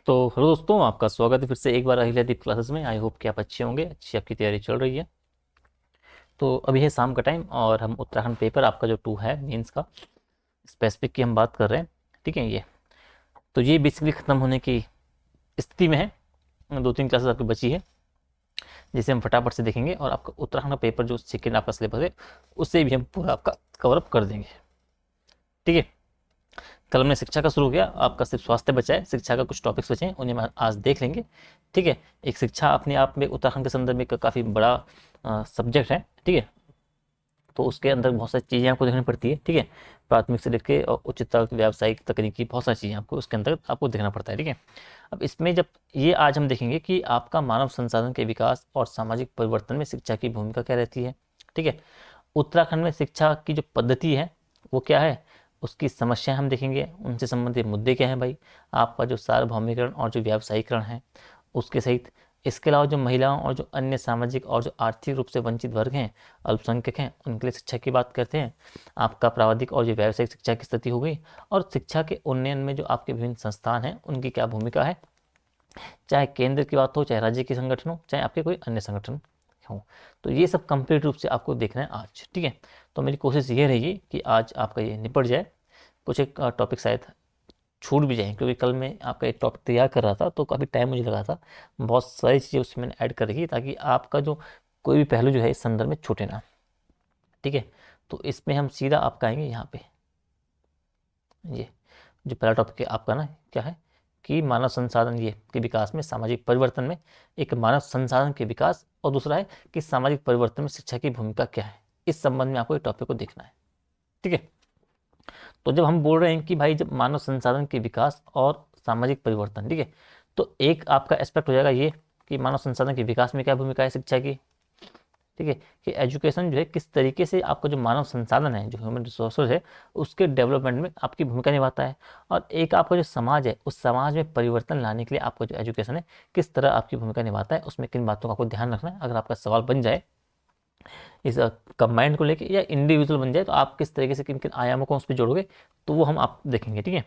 तो हेलो दोस्तों, आपका स्वागत है फिर से एक बार अहिल्यादीप क्लासेस में। आई होप कि आप अच्छे होंगे, अच्छी आपकी तैयारी चल रही है। तो अभी है शाम का टाइम और हम उत्तराखंड पेपर आपका जो 2 है मेंस का स्पेसिफिक की हम बात कर रहे हैं। ठीक है, ये बेसिकली ख़त्म होने की स्थिति में है। 2-3 क्लासेस आपकी बची है जिसे हम फटाफट से देखेंगे और आपका उत्तराखंड का पेपर जो सेकेंड आपका सिलेबस है उससे भी हम पूरा आपका कवरअप कर देंगे। ठीक है, कल हमने शिक्षा का शुरू किया, आपका सिर्फ स्वास्थ्य बचा है। शिक्षा का कुछ टॉपिक्स बचे हैं, उन्हें हम आज देख लेंगे। ठीक है, एक शिक्षा अपने आप में उत्तराखंड के संदर्भ में एक काफ़ी बड़ा सब्जेक्ट है। ठीक है, तो उसके अंदर बहुत सारी चीज़ें आपको देखनी पड़ती है। ठीक है, प्राथमिक से लेकर और उच्चतर व्यावसायिक तकनीकी बहुत सारी चीज़ें आपको उसके अंदर आपको देखना पड़ता है। ठीक है, अब इसमें जब ये आज हम देखेंगे कि आपका मानव संसाधन के विकास और सामाजिक परिवर्तन में शिक्षा की भूमिका क्या रहती है। ठीक है, उत्तराखंड में शिक्षा की जो पद्धति है वो क्या है, उसकी समस्याएं हम देखेंगे, उनसे संबंधित मुद्दे क्या हैं भाई, आपका जो सार्वभौमिकरण और जो व्यावसायीकरण है उसके सहित। इसके अलावा जो महिलाओं और जो अन्य सामाजिक और जो आर्थिक रूप से वंचित वर्ग हैं, अल्पसंख्यक हैं, उनके लिए शिक्षा की बात करते हैं। आपका प्राविधिक और जो व्यावसायिक शिक्षा की स्थिति हो गई, और शिक्षा के उन्नयन में जो आपके विभिन्न संस्थान हैं उनकी क्या भूमिका है, चाहे केंद्र की बात हो, चाहे राज्य के संगठन हो, चाहे आपके कोई अन्य संगठन हो। तो ये सब कंप्लीट रूप से आपको देखना है आज। ठीक है, तो मेरी कोशिश ये रहेगी कि आज आपका ये निपट जाए। कुछ एक टॉपिक शायद छूट भी जाए, क्योंकि कल मैं आपका एक टॉपिक तैयार कर रहा था तो काफ़ी टाइम मुझे लगा था। बहुत सारी चीज़ें उसमें मैंने ऐड कर रखी ताकि आपका जो कोई भी पहलू जो है इस संदर्भ में छूटे ना। ठीक है, तो इसमें हम सीधा आपका आएंगे यहाँ पे। ये जो पहला टॉपिक है आपका ना, क्या है कि मानव संसाधन ये के विकास में सामाजिक परिवर्तन में, एक मानव संसाधन के विकास, और दूसरा है कि सामाजिक परिवर्तन में शिक्षा की भूमिका क्या है। इस संबंध में आपको एक टॉपिक को देखना है। ठीक है, तो जब हम बोल रहे हैं कि भाई जब मानव संसाधन के विकास और सामाजिक परिवर्तन, ठीक है, तो एक आपका एस्पेक्ट हो जाएगा ये कि मानव संसाधन के विकास में क्या भूमिका है शिक्षा की। ठीक है, कि एजुकेशन जो है किस तरीके से आपका जो मानव संसाधन है, जो ह्यूमन रिसोर्सेज है, उसके डेवलपमेंट में आपकी भूमिका निभाता है। और एक आपका जो समाज है, उस समाज में परिवर्तन लाने के लिए आपका जो एजुकेशन है किस तरह आपकी भूमिका निभाता है, उसमें किन बातों का आपको ध्यान रखना है। अगर आपका सवाल बन जाए इस कंबाइंड को लेके, या इंडिविजुअल बन जाए, तो आप किस तरीके से किन किन आयामों को उस पर जोड़ोगे, तो वो हम आप देखेंगे। ठीक है,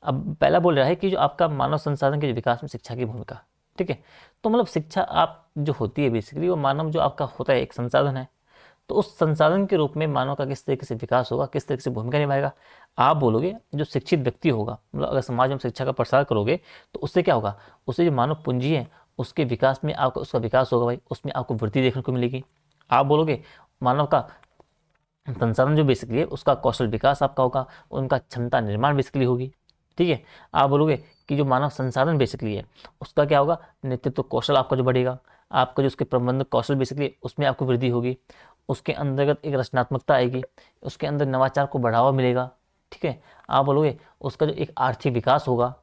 अब पहला बोल रहा है कि जो आपका मानव संसाधन के विकास में शिक्षा की भूमिका। ठीक है, तो मतलब शिक्षा आप जो होती है बेसिकली वो मानव जो आपका होता है एक संसाधन है, तो उस संसाधन के रूप में मानव का किस तरीके से विकास होगा, किस तरीके से भूमिका निभाएगा। आप बोलोगे जो शिक्षित व्यक्ति होगा, मतलब अगर समाज में शिक्षा का प्रसार करोगे तो उससे क्या होगा, उससे जो मानव पूंजी है उसके विकास में आपका उसका विकास होगा भाई, उसमें आपको वृद्धि देखने को मिलेगी। आप बोलोगे मानव का संसाधन जो बेसिकली है उसका कौशल विकास आपका होगा, उनका क्षमता निर्माण बेसिकली होगी। ठीक है, आप बोलोगे कि जो मानव संसाधन बेसिकली है उसका क्या होगा, नेतृत्व कौशल आपका जो बढ़ेगा, आपका जो उसके प्रबंधन कौशल बेसिकली उसमें आपको वृद्धि होगी, उसके अंतर्गत एक रचनात्मकता आएगी, उसके अंदर नवाचार को बढ़ावा मिलेगा। ठीक है, आप बोलोगे उसका जो एक आर्थिक विकास होगा।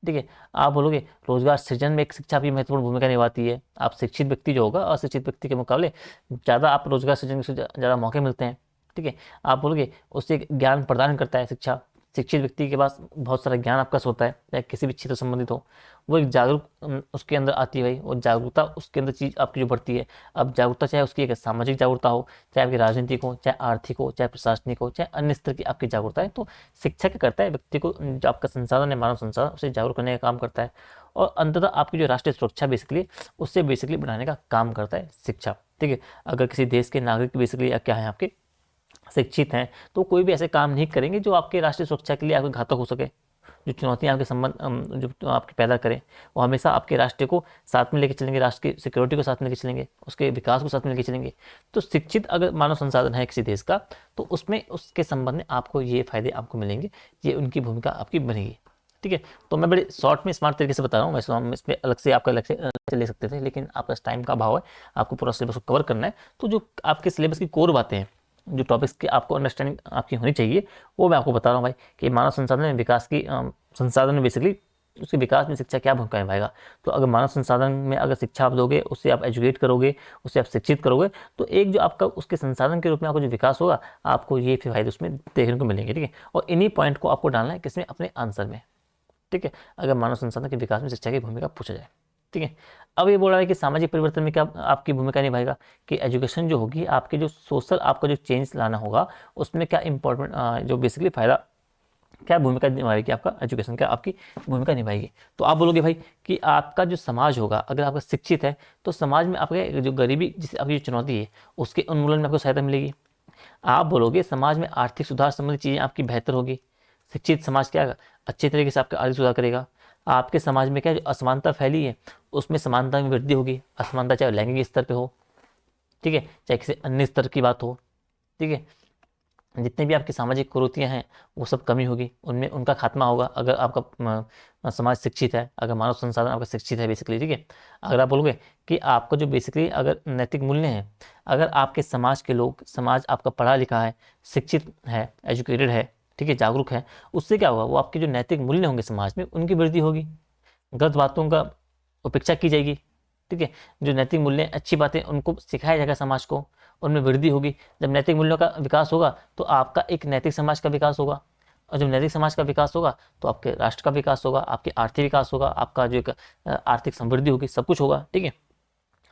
ठीक है, आप बोलोगे रोजगार सृजन में एक शिक्षा भी महत्वपूर्ण भूमिका निभाती है। आप शिक्षित व्यक्ति जो होगा अशिक्षित व्यक्ति के मुकाबले ज़्यादा आप रोजगार सृजन के ज़्यादा मौके मिलते हैं। ठीक है, आप बोलोगे उससे ज्ञान प्रदान करता है शिक्षा, शिक्षित व्यक्ति के पास बहुत सारा ज्ञान आपका होता है, चाहे किसी भी क्षेत्र से संबंधित हो। वो एक जागरूक उसके अंदर आती है भाई, वो जागरूकता उसके अंदर चीज़ आपकी जो बढ़ती है। अब जागरूकता चाहे उसकी एक सामाजिक जागरूकता हो, चाहे आपकी राजनीतिक हो, चाहे आर्थिक हो, चाहे प्रशासनिक हो, चाहे अन्य स्तर की आपकी जागरूकता है, तो शिक्षा क्या करता है, व्यक्ति को जो आपका संसाधन है मानव संसाधन उसे जागरूक करने का काम करता है। और अंततः आपकी जो राष्ट्रीय सुरक्षा बेसिकली उससे बेसिकली बढ़ाने का काम करता है शिक्षा। ठीक है, अगर किसी देश के नागरिक बेसिकली क्या है आपके शिक्षित हैं, तो कोई भी ऐसे काम नहीं करेंगे जो आपके राष्ट्रीय सुरक्षा के लिए आपके घातक हो सके। जो चुनौतियां आपके संबंध जो आपके पैदा करें, वो हमेशा आपके राष्ट्र को साथ में लेके चलेंगे, राष्ट्र की सिक्योरिटी को साथ में लेके चलेंगे, उसके विकास को साथ में लेके चलेंगे। तो शिक्षित अगर मानव संसाधन है किसी देश का, तो उसमें उसके संबंध में आपको ये फायदे आपको मिलेंगे, ये उनकी भूमिका आपकी बनेगी। ठीक है, तो मैं बड़े शॉर्ट में स्मार्ट तरीके से बता रहा हूँ। वैसे हम इसमें अलग से आपका लेक्चर ले सकते थे, लेकिन आपका टाइम का अभाव है, आपको पूरा सिलेबस को कवर करना है। तो जो आपके सिलेबस की कोर बातें हैं, जो टॉपिक्स की आपको अंडरस्टैंडिंग आपकी होनी चाहिए, वो मैं आपको बता रहा हूँ भाई, कि मानव संसाधन में विकास की संसाधन में बेसिकली उसके विकास में शिक्षा क्या भूमिका निभाएगा। तो अगर मानव संसाधन में अगर शिक्षा आप दोगे, उससे आप एजुकेट करोगे, उससे आप शिक्षित करोगे, तो एक जो आपका उसके संसाधन के रूप में आपको जो विकास होगा, आपको ये फिर फायदे उसमें देखने को मिलेंगे। ठीक है, और इन्हीं पॉइंट को आपको डालना है किसमें, अपने आंसर में। ठीक है, अगर मानव संसाधन के विकास में शिक्षा की भूमिका पूछा जाए। ठीक है, अब ये बोल रहा है कि सामाजिक परिवर्तन में क्या आपकी भूमिका निभाएगा, कि एजुकेशन जो होगी आपके जो सोशल आपका जो चेंज लाना होगा, उसमें क्या इंपॉर्टेंट जो बेसिकली फायदा क्या भूमिका निभाएगी, आपका एजुकेशन क्या आपकी भूमिका निभाएगी। तो आप बोलोगे भाई कि आपका जो समाज होगा, अगर आपका शिक्षित है तो समाज में आपके जो गरीबी जिस आपकी जो चुनौती है उसके उन्मूलन में आपको सहायता मिलेगी। आप बोलोगे समाज में आर्थिक सुधार संबंधी चीज़ें आपकी बेहतर होगी। शिक्षित समाज क्या अच्छे तरीके से आपका आर्थिक सुधार करेगा। आपके समाज में क्या जो असमानता फैली है उसमें समानता में वृद्धि होगी। असमानता चाहे लैंगिक स्तर पे हो, ठीक है, चाहे किसी अन्य स्तर की बात हो, ठीक है, जितने भी आपकी सामाजिक कुरीतियां हैं वो सब कमी होगी, उनमें उनका खात्मा होगा अगर आपका समाज शिक्षित है, अगर मानव संसाधन आपका शिक्षित है बेसिकली, ठीक है। अगर आप बोलोगे कि आपका जो बेसिकली अगर नैतिक मूल्य हैं, अगर आपके समाज के लोग, समाज आपका पढ़ा लिखा है, शिक्षित है, एजुकेटेड है, ठीक है, जागरूक है, उससे क्या होगा, वो आपके जो नैतिक मूल्य होंगे समाज में उनकी वृद्धि होगी। गलत बातों का उपेक्षा की जाएगी, ठीक है। जो नैतिक मूल्य अच्छी बातें उनको सिखाया जाएगा समाज को, उनमें वृद्धि होगी। जब नैतिक मूल्यों का विकास होगा तो आपका एक नैतिक समाज का विकास होगा, और जब नैतिक समाज का विकास होगा तो आपके राष्ट्र का विकास होगा, आपके आर्थिक विकास होगा, आपका जो एक आर्थिक समृद्धि होगी, सब कुछ होगा, ठीक है।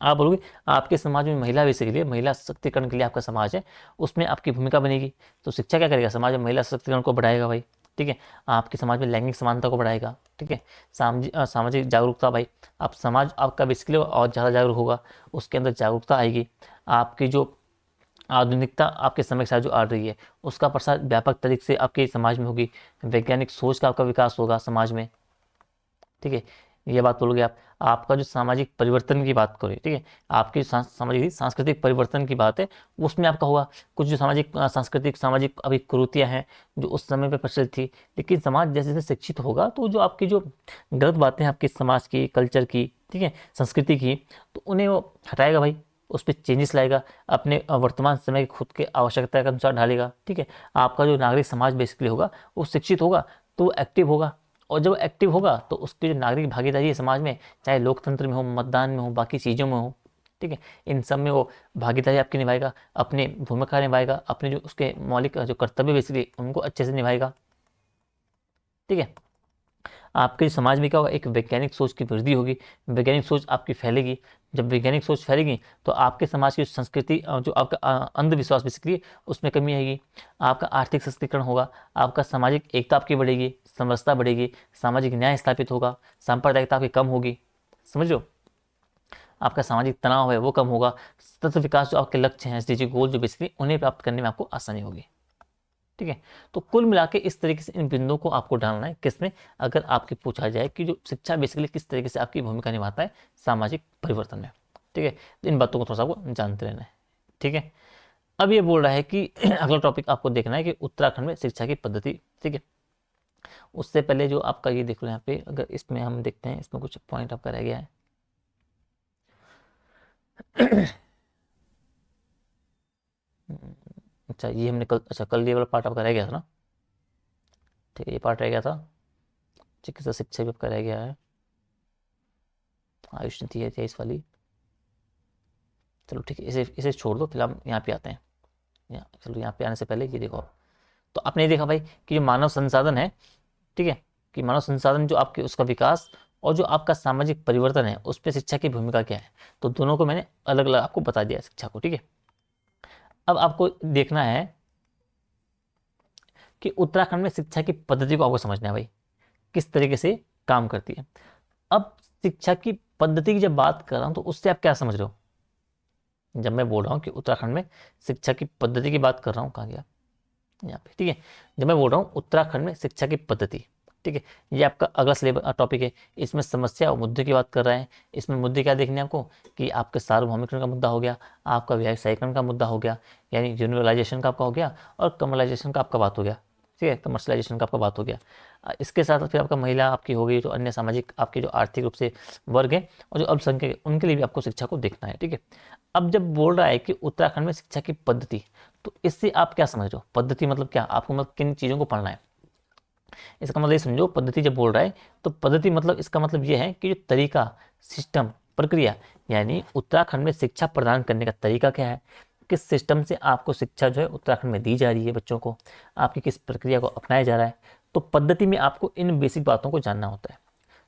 आप बोलोगे आपके समाज में महिला बेसिकली, महिला सशक्तिकरण के लिए आपका समाज है, उसमें आपकी भूमिका बनेगी। तो शिक्षा क्या करेगा, समाज में महिला सशक्तिकरण को बढ़ाएगा भाई, ठीक है। आपके समाज में लैंगिक समानता को बढ़ाएगा, ठीक है। सामाजिक जागरूकता भाई, आप समाज आपका बेसिकली और ज़्यादा जागरूक होगा, उसके अंदर जागरूकता आएगी। आपकी जो आधुनिकता आपके समय के साथ जो आ रही है उसका प्रसार व्यापक तरीके से आपके समाज में होगी। वैज्ञानिक सोच का आपका विकास होगा समाज में, ठीक है। ये बात बोलोगे आप। आपका जो सामाजिक परिवर्तन की बात करें, ठीक है, आपकी सामाजिक सांस्कृतिक परिवर्तन की बात है, उसमें आपका होगा। कुछ जो सामाजिक सांस्कृतिक सामाजिक अभी कुरीतियाँ हैं जो उस समय पे प्रचलित थी, लेकिन समाज जैसे जैसे शिक्षित होगा तो जो आपकी जो गलत बातें हैं आपके समाज की, कल्चर की, ठीक है, संस्कृति की, तो उन्हें वो हटाएगा भाई, उस पर चेंजेस लाएगा, अपने वर्तमान समय की खुद के आवश्यकता के अनुसार ढालेगा, ठीक है। आपका जो नागरिक समाज बेसिकली होगा वो शिक्षित होगा तो वो एक्टिव होगा, और जब एक्टिव होगा तो उसकी जो नागरिक भागीदारी है समाज में, चाहे लोकतंत्र में हो, मतदान में हो, बाकी चीज़ों में हो, ठीक है, इन सब में वो भागीदारी आपकी निभाएगा, अपनी भूमिका निभाएगा, अपने जो उसके मौलिक जो कर्तव्य बेसिकली उनको अच्छे से निभाएगा, ठीक है। आपके समाज में क्या होगा, एक वैज्ञानिक सोच की वृद्धि होगी, वैज्ञानिक सोच आपकी फैलेगी। जब वैज्ञानिक सोच फैलेगी तो आपके समाज की संस्कृति जो आपका अंधविश्वास बेसिकली उसमें कमी आएगी। आपका आर्थिक सशक्तिकरण होगा, आपका सामाजिक एकता आपकी बढ़ेगी, समरसता बढ़ेगी, सामाजिक न्याय स्थापित होगा, सांप्रदायिकता आपकी कम होगी, समझ लो। आपका सामाजिक तनाव है वो कम होगा, सतत विकास जो आपके लक्ष्य हैं, एसडीजी गोल जो बेसिकली उन्हें प्राप्त करने में आपको आसानी होगी, ठीक है। तो कुल मिला के इस तरीके से इन बिंदुओं को आपको डालना है किसमें, अगर आपके पूछा जाए कि जो शिक्षा बेसिकली किस तरीके से आपकी भूमिका निभाता है सामाजिक परिवर्तन में, ठीक है। तो इन बातों को थोड़ा सा आपको जानते रहना है, ठीक है। अब ये बोल रहा है कि अगला टॉपिक आपको देखना है कि उत्तराखंड में शिक्षा की पद्धति, ठीक है। उससे पहले जो आपका ये देख लो यहाँ पे, अगर इसमें हम देखते हैं, इसमें कुछ पॉइंट आपका रह गया है। अच्छा ये हमने कल, अच्छा कल ये वाला पार्ट आपका रह गया था ना, ठीक है, ये पार्ट रह गया था। चिकित्सा शिक्षा भी आपका रह गया है, आयुष नीति है 23 वाली। चलो ठीक है, इसे इसे छोड़ दो, फिलहाल हम यहाँ पे आते हैं। चलो यहाँ पे आने से पहले ये देखो आप, तो आपने ये देखा भाई कि जो मानव संसाधन है, ठीक है, कि मानव संसाधन जो आपके उसका विकास और जो आपका सामाजिक परिवर्तन है उस पर शिक्षा की भूमिका क्या है, तो दोनों को मैंने अलग अलग आपको बता दिया शिक्षा को, ठीक है। अब आपको देखना है कि उत्तराखंड में शिक्षा की पद्धति को आपको समझना है भाई, किस तरीके से काम करती है। अब शिक्षा की पद्धति की जब बात कर रहा हूं तो उससे आप क्या समझ रहे हो, जब मैं बोल रहा हूँ कि उत्तराखंड में शिक्षा की पद्धति की बात कर रहा हूँ, कहाँ गया, यहाँ पे, ठीक है। जब मैं बोल रहा हूँ उत्तराखंड में शिक्षा की पद्धति, ठीक है, ये आपका अगला सिलेबस टॉपिक है। इसमें समस्या और मुद्दे की बात कर रहे हैं। इसमें मुद्दे क्या देखने हैं आपको, कि आपके सार्वभौमिकरण का मुद्दा हो गया, आपका व्यावसायीकरण का मुद्दा हो गया, यानी यूनिवर्सलाइजेशन का आपका हो गया, और कमर्शलाइजेशन का आपका बात हो गया, ठीक है, कमर्शलाइजेशन का आपका बात हो गया। इसके साथ फिर आपका महिला आपकी हो गई, जो अन्य सामाजिक आपके जो आर्थिक रूप से वर्ग है और जो अल्पसंख्यक है उनके लिए भी आपको शिक्षा को देखना है, ठीक है। अब जब बोल रहा है कि उत्तराखंड में शिक्षा की पद्धति, तो इससे आप क्या समझ रहे हो, पद्धति मतलब क्या, आपको मतलब किन चीज़ों को पढ़ना है। इसका मतलब ये समझो, पद्धति जब बोल रहा है तो पद्धति मतलब इसका मतलब ये है कि जो तरीका, सिस्टम, प्रक्रिया, यानी उत्तराखंड में शिक्षा प्रदान करने का तरीका क्या है, किस सिस्टम से आपको शिक्षा जो है उत्तराखंड में दी जा रही है बच्चों को, आपकी किस प्रक्रिया को अपनाया जा रहा है। तो पद्धति में आपको इन बेसिक बातों को जानना होता है।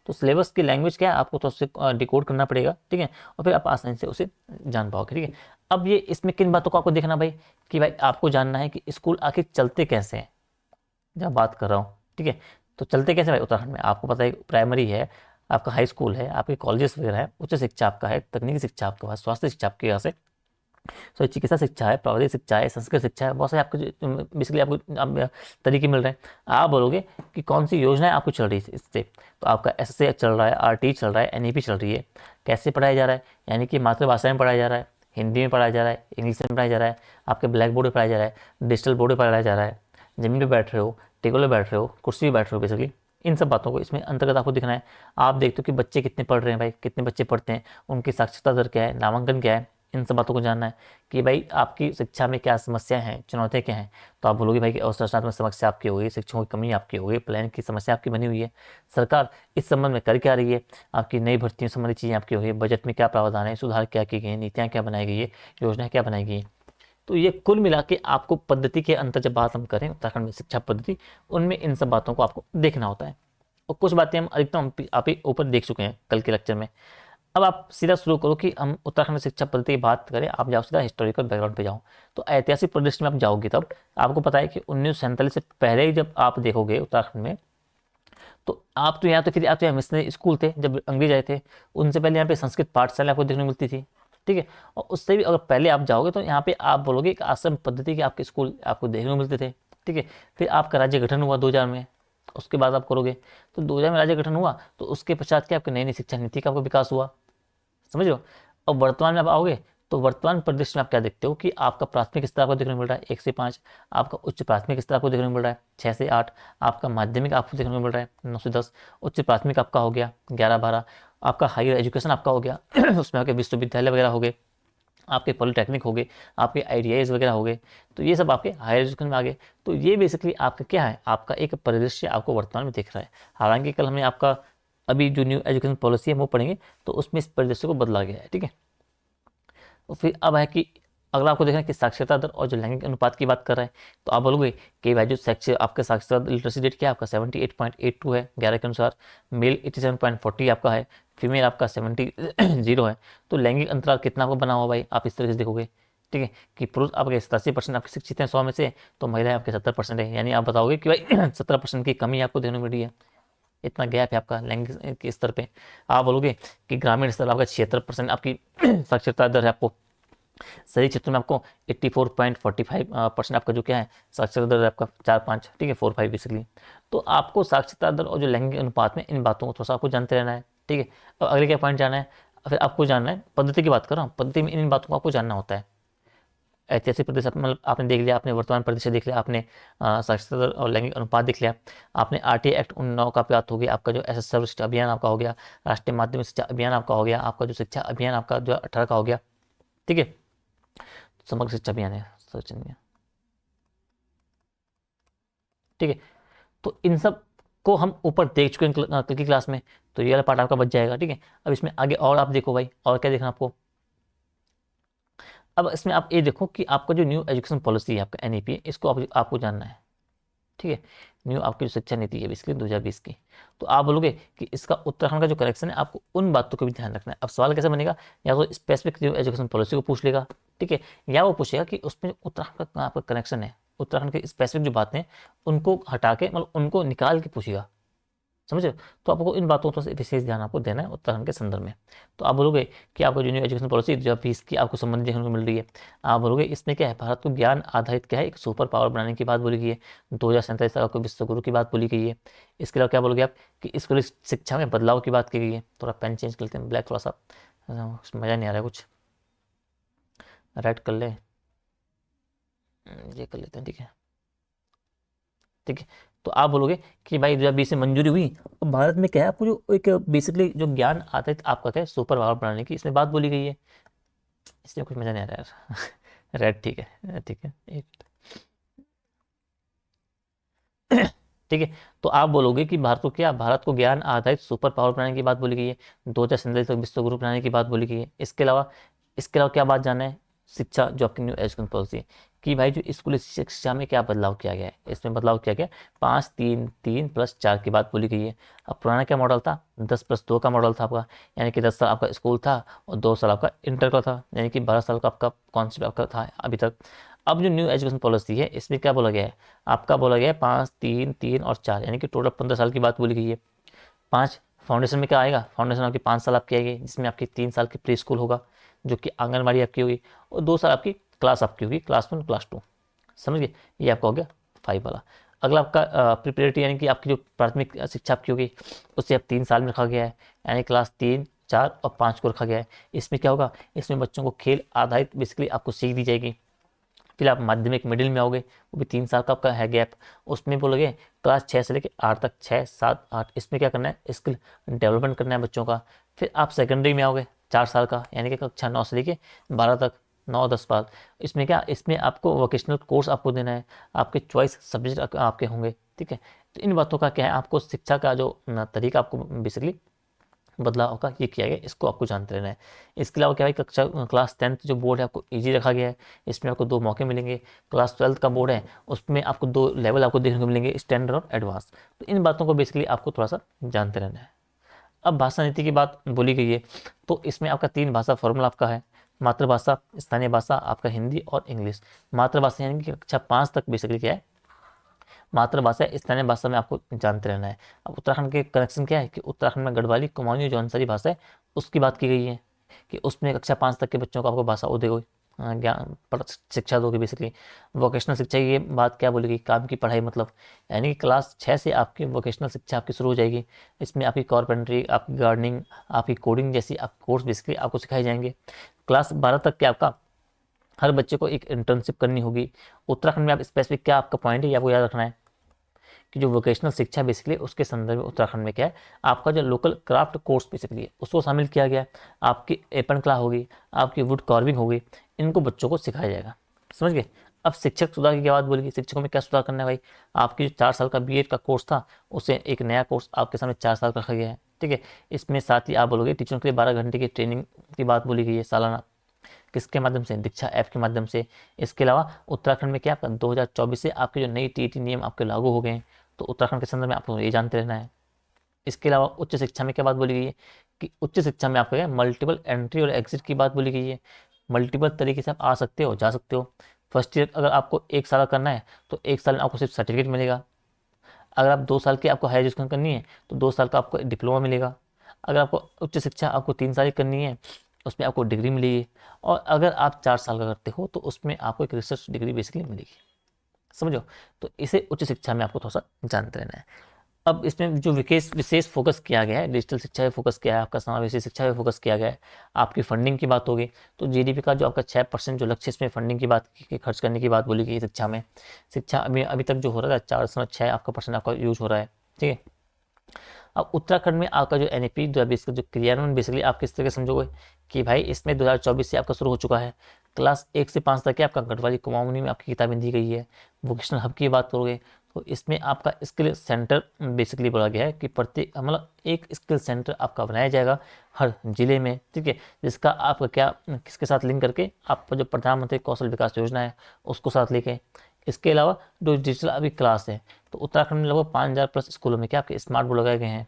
तो सिलेबस की लैंग्वेज क्या है आपको तो उससे डिकोड करना पड़ेगा, ठीक है, और फिर आप आसानी से उसे जान पाओगे, ठीक है। अब ये इसमें किन बातों को आपको देखना भाई, कि भाई आपको जानना है कि स्कूल आखिर चलते कैसे हैं, जब बात कर रहा हूँ, ठीक है। तो चलते कैसे भाई उत्तराखंड में, आपको पता है प्राइमरी है, आपका हाई स्कूल है, आपके कॉलेजेस वगैरह है, उच्च शिक्षा आपका है, तकनीकी शिक्षा आपके पास, स्वास्थ्य शिक्षा आपके यहाँ से, सो चिकित्सा शिक्षा है, प्रावधिक शिक्षा है, संस्कृत शिक्षा है, बहुत सारे आपको बेसिकली आपको तरीके मिल रहे हैं। आप बोलोगे कि कौन सी योजना है आपको चल रही है इससे, तो आपका एसएसए चल रहा है, आरटी चल रहा है, एनईपी चल रही है। कैसे पढ़ाया जा रहा है, यानी कि मातृभाषा में पढ़ाया जा रहा है, हिंदी में पढ़ाया जा रहा है, इंग्लिश में पढ़ाया जा रहा है, आपके ब्लैक बोर्ड पर पढ़ाया जा रहा है, डिजिटल बोर्ड पर पढ़ाया जा रहा है, जमीन पर बैठ रहे हो, टेबल पर बैठ रहे हो, कुर्सी पर बैठ रहे हो, बेसिकली इन सब बातों को इसमें अंतर्गत आपको दिखना है। आप देखते हो कि बच्चे कितने पढ़ रहे हैं भाई, कितने बच्चे पढ़ते हैं, उनकी साक्षरता दर क्या है, नामांकन क्या है, इन सब बातों को जानना है कि भाई आपकी शिक्षा में क्या समस्या हैं, चुनौतियाँ क्या हैं। तो आप बोलोगे भाई कि अवसंरचनात्मक समस्या आपकी होगी, शिक्षकों की कमी आपकी होगी, प्लान की समस्या आपकी बनी हुई है, सरकार इस संबंध में कर क्या रही है, आपकी नई भर्तियों संबंधी चीज़ें आपकी होगी, बजट में क्या प्रावधान है, सुधार क्या किए गए हैं, नीतियाँ क्या बनाई गई है, योजनाएं क्या बनाई गई हैं। तो ये कुल मिला के आपको पद्धति के अंतर जब बात हम करें उत्तराखंड में शिक्षा पद्धति, उनमें इन सब बातों को आपको देखना होता है। और कुछ बातें हम अधिकतम आप ही ऊपर देख चुके हैं कल के लेक्चर में। अब आप सीधा शुरू करो कि हम उत्तराखंड में शिक्षा पद्धति की बात करें, आप जाओ सीधा हिस्टोरिकल बैकग्राउंड पे जाओ। तो ऐतिहासिक परिदृश्य में आप जाओगे तब आपको पता है कि 1947 से पहले ही जब आप देखोगे उत्तराखंड में, तो आप तो यहाँ तो फिर आप तो यहाँ मिशनरी स्कूल थे जब अंग्रेज आए थे, उनसे पहले यहाँ पे संस्कृत पाठशाला आपको देखने को मिलती थी। ठीक है। और उससे भी अगर पहले आप जाओगे तो यहाँ पे आप बोलोगे कि आश्रम पद्धति के आपके स्कूल आपको देखने को मिलते थे। ठीक है। फिर आपका राज्य गठन हुआ 2000 में, उसके बाद आप करोगे तो 2000 में राज्य गठन हुआ, तो उसके पश्चात क्या आपकी नई नई शिक्षा नीति का आपको विकास हुआ, समझ लो। अब वर्तमान में आप आओगे तो वर्तमान परिदृश्य में आप क्या देखते हो कि आपका प्राथमिक स्तर आपको देखने को मिल रहा है 1 से 5, आपका उच्च प्राथमिक स्तर आपको देखने को मिल रहा है 6 से 8, आपका माध्यमिक आपको देखने को मिल रहा है 9 से 10, उच्च प्राथमिक आपका हो गया 11-12, आपका हायर एजुकेशन आपका हो गया उसमें आपके विश्वविद्यालय वगैरह हो गए, आपके पॉलिटेक्निक हो गए, आपके आईटीआईज वगैरह हो गए, तो ये सब आपके हायर एजुकेशन में आ गए। तो ये बेसिकली आपका क्या है, आपका एक परिदृश्य आपको वर्तमान में दिख रहा है। हालांकि कल हमने आपका अभी जो न्यू एजुकेशन पॉलिसी है वो पढ़ेंगे, तो उसमें इस परिदृश्य को बदला गया है। ठीक है। तो फिर अब है कि अगला आपको देखना है कि साक्षरता दर और जो लैंगिक अनुपात की बात कर रहा है, तो आप बोलोगे कि भाई जो आपका साक्षरता लिटरेसी रेट क्या है, आपका 78.82 है 11 के अनुसार, मेल 87.40 आपका है, फीमेल आपका 70 है। तो लैंगिक अंतराल कितना आपको बना हुआ भाई, आप इस तरह से देखोगे। ठीक है। कि पुरुष आपके 87% आपके शिक्षित हैं 100 में से, तो महिलाएं आपके 70% है, यानी आप बताओगे कि भाई 70% की कमी आपको देखने को मिल रही है। इतना गैप है आपका लैंगिक के स्तर पे। आप बोलोगे कि ग्रामीण स्तर आपका 76% आपकी साक्षरता दर है, आपको शहरी क्षेत्र में आपको 84.45% आपका जो क्या है साक्षरता दर है आपका 4-5, ठीक है 4-5 बेसिकली। तो आपको साक्षरता दर और जो लैंगिक अनुपात में इन बातों को थोड़ा सा आपको जानते रहना है। ठीक है। अब अगले क्या पॉइंट जाना है, फिर आपको जानना है पद्धति की बात कर रहा हूँ, पद्धति में इन बातों को आपको जानना होता है। ऐतिहासिक प्रदेश मतलब आपने देख लिया, आपने वर्तमान प्रदेश देख लिया, आपने साक्षरता दर और लैंगिक अनुपात देख लिया, आपने आरटीआई एक्ट 19 का बात हो गया, आपका जो एस सर्व शिक्षा अभियान आपका हो गया, राष्ट्रीय माध्यमिक शिक्षा अभियान आपका हो गया, आपका जो शिक्षा अभियान आपका जो 18 का हो गया। ठीक है। समग्र शिक्षा अभियान है सोचनीय। ठीक है। तो इन सब को हम ऊपर देख चुके हैं कल की क्लास में, तो ये वाला पार्ट आपका बच जाएगा। ठीक है। अब इसमें आगे और आप देखो भाई, और क्या देखना आपको। अब इसमें आप ये देखो कि आपका जो न्यू एजुकेशन पॉलिसी है आपका एनईपी, इसको आपको जानना है। ठीक है। न्यू आपकी जो शिक्षा नीति है इसकी 2020 की, तो आप बोलोगे कि इसका उत्तराखंड का जो करेक्शन है आपको उन बातों को भी ध्यान रखना है। अब सवाल कैसे बनेगा, या तो स्पेसिफिक न्यू एजुकेशन पॉलिसी को पूछ लेगा, ठीक है, या वो पूछेगा कि उसमें उत्तराखंड का आपका कनेक्शन है, उत्तराखंड के स्पेसिफिक जो बातें हैं उनको हटा के मतलब उनको निकाल के पूछेगा, समझे। तो आपको इन बातों पर विशेष ध्यान आपको देना है उत्तराखंड के संदर्भ में। तो आप बोलोगे कि आपको जो न्यू एजुकेशन पॉलिसी 2020 की आपको संबंधित देखने को मिल रही है, आप बोलोगे इसमें क्या है, भारत को ज्ञान आधारित क्या है एक सुपर पावर बनाने की बात बोली गई है, 2047 तक आपको विश्व गुरु की बात बोली गई है। इसके अलावा क्या बोलोगे आप कि स्कूली शिक्षा में बदलाव की बात की गई है। थोड़ा पेन चेंज कर लेते हैं, ब्लैक थोड़ा सा मज़ा नहीं आ रहा है कुछ, रेड कर ले, ये कर लेते हैं। ठीक है। ठीक है। तो आप बोलोगे कि भाई 2020 से मंजूरी हुई, और भारत में क्या है आपको जो एक बेसिकली जो ज्ञान आधारित आपका क्या है सुपर पावर बनाने की इसमें बात बोली गई है। इसमें कुछ मजा नहीं आ रहा यार रेड ठीक है, ठीक है एक ठीक है। तो आप बोलोगे कि भारत को क्या, भारत को ज्ञान आधारित सुपर पावर बनाने की बात बोली गई है, 2047 तक विश्व गुरु बनाने की बात बोली गई है। इसके अलावा क्या बात जानना है, शिक्षा जो आपकी न्यू एजुकेशन पॉलिसी है कि भाई जो स्कूली शिक्षा में क्या बदलाव किया गया है, इसमें बदलाव किया गया 5-3-3+4 की बात बोली गई है। अब पुराना क्या मॉडल था, 10+2 का मॉडल था आपका, यानी कि 10 साल आपका स्कूल था और 2 साल आपका इंटर का था, यानी कि 12 साल का आपका कॉन्सेप्ट आपका था अभी तक। अब जो न्यू एजुकेशन पॉलिसी है इसमें क्या बोला गया है, आपका बोला गया है 5, 3, 3 और 4, यानी कि टोटल 15 साल की बात बोली गई है। 5 फाउंडेशन में क्या आएगा, फाउंडेशन आपकी 5 साल आपकी आएगी, जिसमें आपकी 3 साल की प्री स्कूल होगा जो कि आंगनबाड़ी आपकी होगी, और 2 साल आपकी क्लास आपकी होगी, क्लास 1 क्लास 2, समझ गए। ये आपका हो गया 5 वाला। अगला आपका प्रिपरेटरी, यानी कि आपकी जो प्राथमिक शिक्षा आपकी होगी उसे अब 3 साल में रखा गया है, यानी क्लास 3, 4 और 5 को रखा गया है। इसमें क्या होगा, इसमें बच्चों को खेल आधारित बेसिकली आपको सीख दी जाएगी। फिर आप माध्यमिक मिडिल में आओगे, वो भी 3 साल का आपका है गैप, उसमें बोलोगे क्लास 6 से लेकर 8 तक, 6, 7, 8, इसमें क्या करना है, स्किल डेवलपमेंट करना है बच्चों का। फिर आप सेकेंडरी में आओगे 4 साल का, यानी कि कक्षा 9 से लेकर 12 तक, 9, 10 बार। इसमें क्या, इसमें आपको वोकेशनल कोर्स आपको देना है, आपके चॉइस सब्जेक्ट आपके होंगे, ठीक है। तो इन बातों का क्या है, आपको शिक्षा का जो तरीका आपको बेसिकली बदलाव का ये किया गया, इसको आपको जानते रहना है। इसके अलावा क्या है, कक्षा क्लास 10th जो बोर्ड है आपको इजी रखा गया है, इसमें आपको 2 मौके मिलेंगे। क्लास 12th का बोर्ड है उसमें आपको 2 लेवल आपको देखने को मिलेंगे, स्टैंडर्ड और एडवांस। तो इन बातों को बेसिकली आपको थोड़ा सा जानते रहना है। अब भाषा नीति की बात बोली गई है, तो इसमें आपका 3 भाषा फॉर्मूला आपका है, मातृभाषा, स्थानीय भाषा, आपका हिंदी और इंग्लिश। मातृभाषा यानी कि कक्षा 5 तक बेसिकली क्या है, मातृभाषा स्थानीय भाषा में आपको जानते रहना है। अब उत्तराखंड के कनेक्शन क्या है कि उत्तराखंड में गढ़वाली, कुमाऊनी जो अंसारी भाषा है उसकी बात की गई है, कि उसमें कक्षा 5 तक के बच्चों को आपको भाषा वो देगी, ज्ञान शिक्षा दोगे बेसिकली। वोकेशनल शिक्षा की ये बात क्या बोलेगी, काम की पढ़ाई मतलब, यानी कि क्लास 6 से आपकी वोकेशनल शिक्षा आपकी शुरू हो जाएगी। इसमें आपकी कारपेंटरी, आपकी गार्डनिंग, आपकी कोडिंग जैसी आप कोर्स बेसिकली आपको सिखाए जाएंगे। क्लास 12 तक के आपका हर बच्चे को एक इंटर्नशिप करनी होगी। उत्तराखंड में आप स्पेसिफिक क्या आपका पॉइंट है ये आपको याद रखना है, कि जो वोकेशनल शिक्षा बेसिकली उसके संदर्भ में उत्तराखंड में क्या है, आपका जो लोकल क्राफ्ट कोर्स बेसिकली है उसको शामिल किया गया है। आपकी एपन कला होगी, आपकी वुड कार्विंग होगी, इनको बच्चों को सिखाया जाएगा, समझ गए। अब शिक्षक सुधार की क्या बात बोलेगी, शिक्षकों में क्या सुधार करना है भाई, आपकी जो 4 साल का बीएड का कोर्स था उसे एक नया कोर्स आपके सामने 4 साल का रखा गया है, ठीक है। इसमें साथ ही आप बोलोगे टीचरों के लिए 12 घंटे की ट्रेनिंग की बात बोली गई है सालाना, किसके माध्यम से, दीक्षा ऐप के माध्यम से। इसके अलावा उत्तराखंड में क्या आपका 2024 से आपके जो नई टीईटी नियम आपके लागू हो गए हैं, तो उत्तराखंड के संदर्भ में आपको ये जानते रहना है। इसके अलावा उच्च शिक्षा में क्या बात बोली गई है, कि उच्च शिक्षा में आपको मल्टीपल एंट्री और एग्जिट की बात बोली गई है। मल्टीपल तरीके से आप आ सकते हो, जा सकते हो। फर्स्ट ईयर अगर आपको 1 साल करना है तो 1 साल में आपको सिर्फ सर्टिफिकेट मिलेगा। अगर आप 2 साल की आपको हायर एजुकेशन करनी है तो 2 साल का आपको डिप्लोमा मिलेगा। अगर आपको उच्च शिक्षा आपको 3 साल की करनी है उसमें आपको डिग्री मिलेगी। और अगर आप 4 साल का करते हो तो उसमें आपको एक रिसर्च डिग्री बेसिकली मिलेगी, समझो। तो इसे उच्च शिक्षा में आपको थोड़ा सा जानते रहना है। अब इसमें जो विशेष विशेष फोकस किया गया है, डिजिटल शिक्षा पे फोकस किया है, आपका समावेशी शिक्षा पे फोकस किया गया है। आपकी फंडिंग की बात होगी तो जीडीपी का जो आपका 6% जो लक्ष्य, इसमें फंडिंग की बात की, खर्च करने की बात बोली गई शिक्षा में। शिक्षा अभी अभी तक जो हो रहा था 4.6 आपका परसेंट आपका यूज हो रहा है, ठीक है। अब उत्तराखंड में आपका जो एनईपी 2020 का जो क्रियान्वयन बेसिकली आप किस तरह समझोगे, कि भाई इसमें 2024 से आपका शुरू हो चुका है। क्लास 1 से 5 तक के आपका गढ़वाली कुमाऊनी में आपकी किताबें दी गई है। वोकेशनल हब की बात करोगे तो इसमें आपका स्किल सेंटर बेसिकली बोला गया है, कि प्रत्येक मतलब एक स्किल सेंटर आपका बनाया जाएगा हर जिले में, ठीक है। जिसका आपका क्या किसके साथ लिंक करके, आपका जो प्रधानमंत्री कौशल विकास योजना है उसको साथ लेके। इसके अलावा जो डिजिटल अभी क्लास है, तो उत्तराखंड में लगभग 5,000+ स्कूलों में क्या आपके स्मार्ट बोर्ड लगाए गए हैं।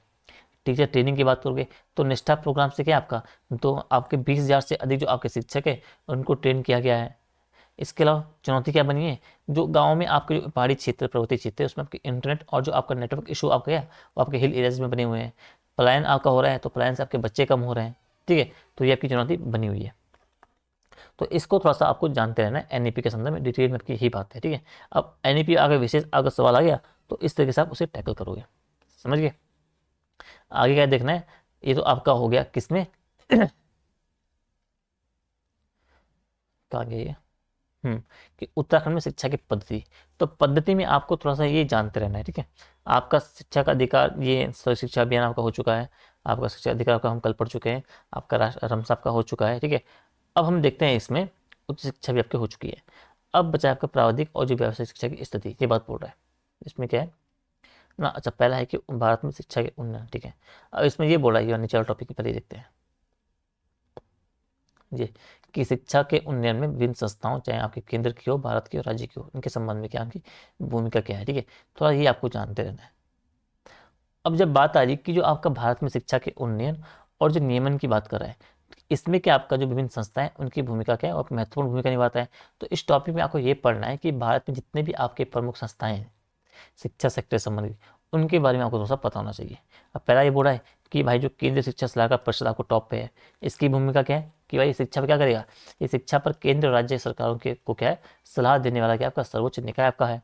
टीचर ट्रेनिंग की बात करोगे तो निष्ठा प्रोग्राम से क्या आपका, तो आपके 20,000 से अधिक जो आपके शिक्षक है उनको ट्रेन किया गया है। इसके अलावा चुनौती क्या बनी है, जो गाँव में आपके जो पहाड़ी क्षेत्र, पर्वतीय क्षेत्र है उसमें आपके इंटरनेट और जो आपका नेटवर्क इशू आपका है वो आपके हिल एरियाज में बने हुए हैं। पलायन आपका हो रहा है तो पलायन से आपके बच्चे कम हो रहे हैं, ठीक है। तो ये आपकी चुनौती बनी हुई है। तो इसको थोड़ा सा आपको जानते रहना है, एनईपी के संदर्भ में डिटेल में आपकी यही बात है, ठीक है। अब एनईपी अगर विशेष अगर सवाल आ गया तो इस तरीके से आप उसे टैकल करोगे, समझ गए। आगे क्या देखना है, ये तो आपका हो गया किसमें कहा गया ये, कि उत्तराखंड में शिक्षा की पद्धति। तो पद्धति में आपको थोड़ा सा ये जानते रहना है, ठीक है। आपका शिक्षा का अधिकार, ये सर्व शिक्षा अभियान आपका हो चुका है, आपका शिक्षा अधिकार का हम कल पढ़ चुके हैं, आपका राष्ट्र रमसा आपका हो चुका है, ठीक है। अब हम देखते हैं इसमें उच्च शिक्षा भी आपकी हो चुकी है। अब बचा आपका प्राविधिक और जो व्यावसायिक शिक्षा की स्थिति, ये बात बोल रहा है। इसमें क्या है ना, अच्छा पहला है कि भारत में शिक्षा के उन्नयन, ठीक है। अब इसमें ये बोल रहा है, ये नीचे टॉपिक पर ही देखते हैं जी, कि शिक्षा के उन्नयन में विभिन्न संस्थाओं, चाहे आपके केंद्र की हो, भारत की हो, राज्य की हो, इनके संबंध में क्या उनकी भूमिका क्या है, ठीक है। थोड़ा ये आपको जानते रहना है। अब जब बात आ रही कि जो आपका भारत में शिक्षा के उन्नयन और जो नियमन की बात कर रहा है, इसमें क्या आपका जो विभिन्न संस्थाएं उनकी भूमिका क्या है और महत्वपूर्ण भूमिका निभाता है। तो इस टॉपिक में आपको ये पढ़ना है कि भारत में जितने भी आपके प्रमुख संस्थाएं हैं शिक्षा सेक्टर से संबंधित, उनके बारे में आपको थोड़ा सा पता होना चाहिए। अब पहला ये बोल रहा है कि भाई जो केंद्रीय शिक्षा सलाहकार परिषद आपको टॉप पे है, इसकी भूमिका क्या है कि भाई शिक्षा पर क्या करेगा, ये शिक्षा पर केंद्र और राज्य सरकारों के को क्या है सलाह देने वाला क्या आपका सर्वोच्च निकाय आपका है।